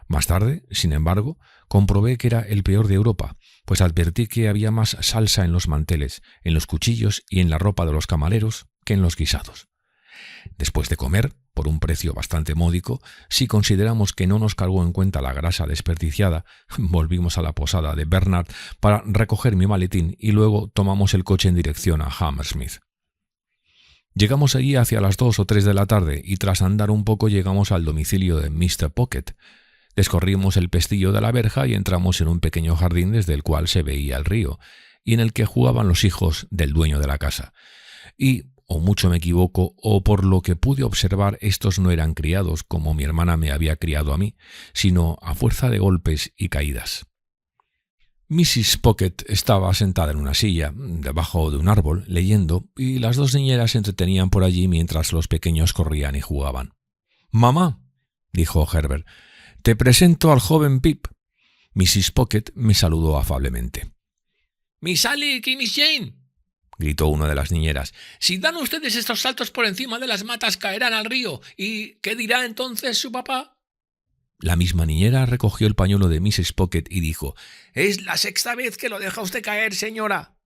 Más tarde, sin embargo, comprobé que era el peor de Europa, pues advertí que había más salsa en los manteles, en los cuchillos y en la ropa de los camareros que en los guisados. Después de comer, por un precio bastante módico, si consideramos que no nos cargó en cuenta la grasa desperdiciada, volvimos a la posada de Bernard para recoger mi maletín y luego tomamos el coche en dirección a Hammersmith. Llegamos allí hacia las 2 o 3 de la tarde y tras andar un poco llegamos al domicilio de Mr. Pocket. Descorrimos el pestillo de la verja y entramos en un pequeño jardín desde el cual se veía el río, y en el que jugaban los hijos del dueño de la casa. Y, o mucho me equivoco, o por lo que pude observar, estos no eran criados como mi hermana me había criado a mí, sino a fuerza de golpes y caídas. Mrs. Pocket estaba sentada en una silla, debajo de un árbol, leyendo, y las dos niñeras se entretenían por allí mientras los pequeños corrían y jugaban. «Mamá», dijo Herbert, «te presento al joven Pip». Mrs. Pocket me saludó afablemente. «Miss Alice y Miss Jane», gritó una de las niñeras, «si dan ustedes estos saltos por encima de las matas caerán al río. ¿Y qué dirá entonces su papá?» La misma niñera recogió el pañuelo de Mrs. Pocket y dijo, «Es la 6ª vez que lo deja usted caer, señora».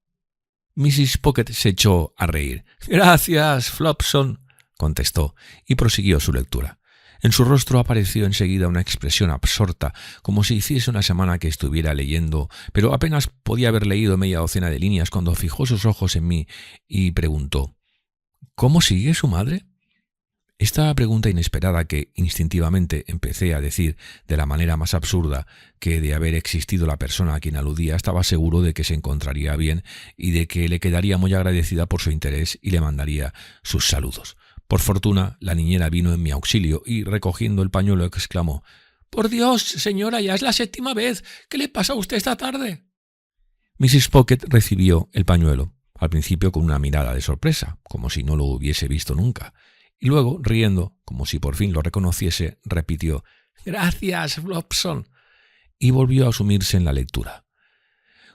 Mrs. Pocket se echó a reír. «Gracias, Flopson», contestó, y prosiguió su lectura. En su rostro apareció enseguida una expresión absorta, como si hiciese una semana que estuviera leyendo, pero apenas podía haber leído media docena de líneas cuando fijó sus ojos en mí y preguntó, «¿Cómo sigue su madre?» Esta pregunta inesperada que instintivamente empecé a decir de la manera más absurda que de haber existido la persona a quien aludía, estaba seguro de que se encontraría bien y de que le quedaría muy agradecida por su interés y le mandaría sus saludos. Por fortuna, la niñera vino en mi auxilio y, recogiendo el pañuelo, exclamó, «¡Por Dios, señora, ya es la 7ª vez! ¿Qué le pasa a usted esta tarde?» Mrs. Pocket recibió el pañuelo, al principio con una mirada de sorpresa, como si no lo hubiese visto nunca, y luego, riendo, como si por fin lo reconociese, repitió, «Gracias, Flopson», y volvió a sumirse en la lectura.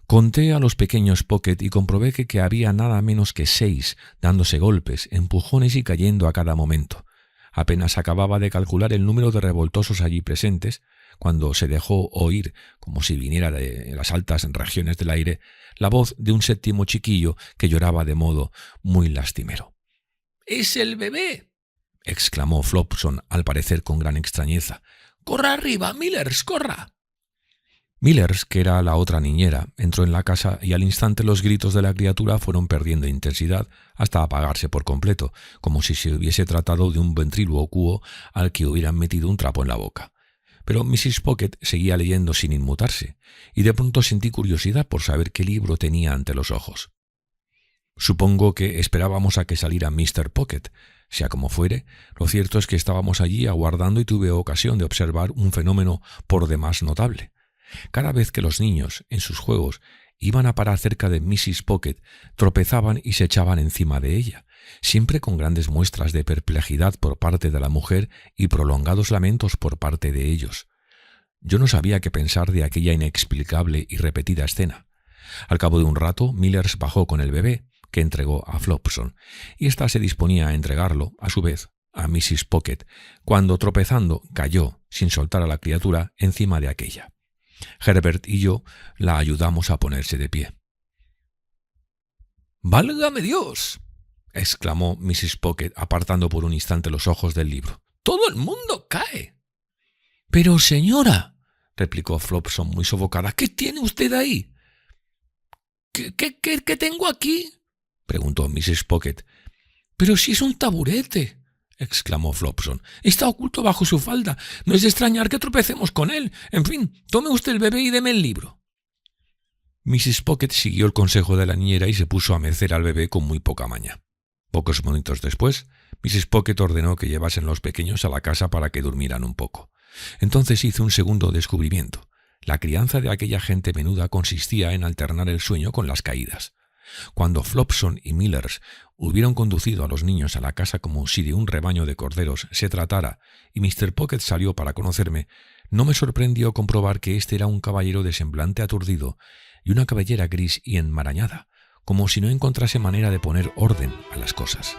Conté a los pequeños Pocket y comprobé que había nada menos que 6, dándose golpes, empujones y cayendo a cada momento. Apenas acababa de calcular el número de revoltosos allí presentes, cuando se dejó oír, como si viniera de las altas regiones del aire, la voz de un séptimo chiquillo que lloraba de modo muy lastimero. «¡Es el bebé!», exclamó Flopson, al parecer con gran extrañeza. «¡Corra arriba, Millers, corra!». Millers, que era la otra niñera, entró en la casa y al instante los gritos de la criatura fueron perdiendo intensidad hasta apagarse por completo, como si se hubiese tratado de un ventrílocuo al que hubieran metido un trapo en la boca. Pero Mrs. Pocket seguía leyendo sin inmutarse, y de pronto sentí curiosidad por saber qué libro tenía ante los ojos. Supongo que esperábamos a que saliera Mr. Pocket. Sea como fuere, lo cierto es que estábamos allí aguardando y tuve ocasión de observar un fenómeno por demás notable. Cada vez que los niños, en sus juegos, iban a parar cerca de Mrs. Pocket, tropezaban y se echaban encima de ella, siempre con grandes muestras de perplejidad por parte de la mujer y prolongados lamentos por parte de ellos. Yo no sabía qué pensar de aquella inexplicable y repetida escena. Al cabo de un rato, Millers bajó con el bebé, que entregó a Flopson, y ésta se disponía a entregarlo, a su vez, a Mrs. Pocket, cuando, tropezando, cayó, sin soltar a la criatura, encima de aquella. Herbert y yo la ayudamos a ponerse de pie. «¡Válgame Dios!», exclamó Mrs. Pocket, apartando por un instante los ojos del libro. «¡Todo el mundo cae!». «Pero, señora», replicó Flopson muy sofocada, «¿qué tiene usted ahí?». ¿Qué tengo aquí?», preguntó Mrs. Pocket. «Pero si es un taburete», exclamó Flopson. «Está oculto bajo su falda. No es de extrañar que tropecemos con él. En fin, tome usted el bebé y deme el libro». Mrs. Pocket siguió el consejo de la niñera y se puso a mecer al bebé con muy poca maña. Pocos minutos después, Mrs. Pocket ordenó que llevasen los pequeños a la casa para que durmieran un poco. Entonces hizo un segundo descubrimiento. La crianza de aquella gente menuda consistía en alternar el sueño con las caídas. Cuando Flopson y Millers hubieron conducido a los niños a la casa como si de un rebaño de corderos se tratara y Mr. Pocket salió para conocerme, no me sorprendió comprobar que éste era un caballero de semblante aturdido y una cabellera gris y enmarañada, como si no encontrase manera de poner orden a las cosas.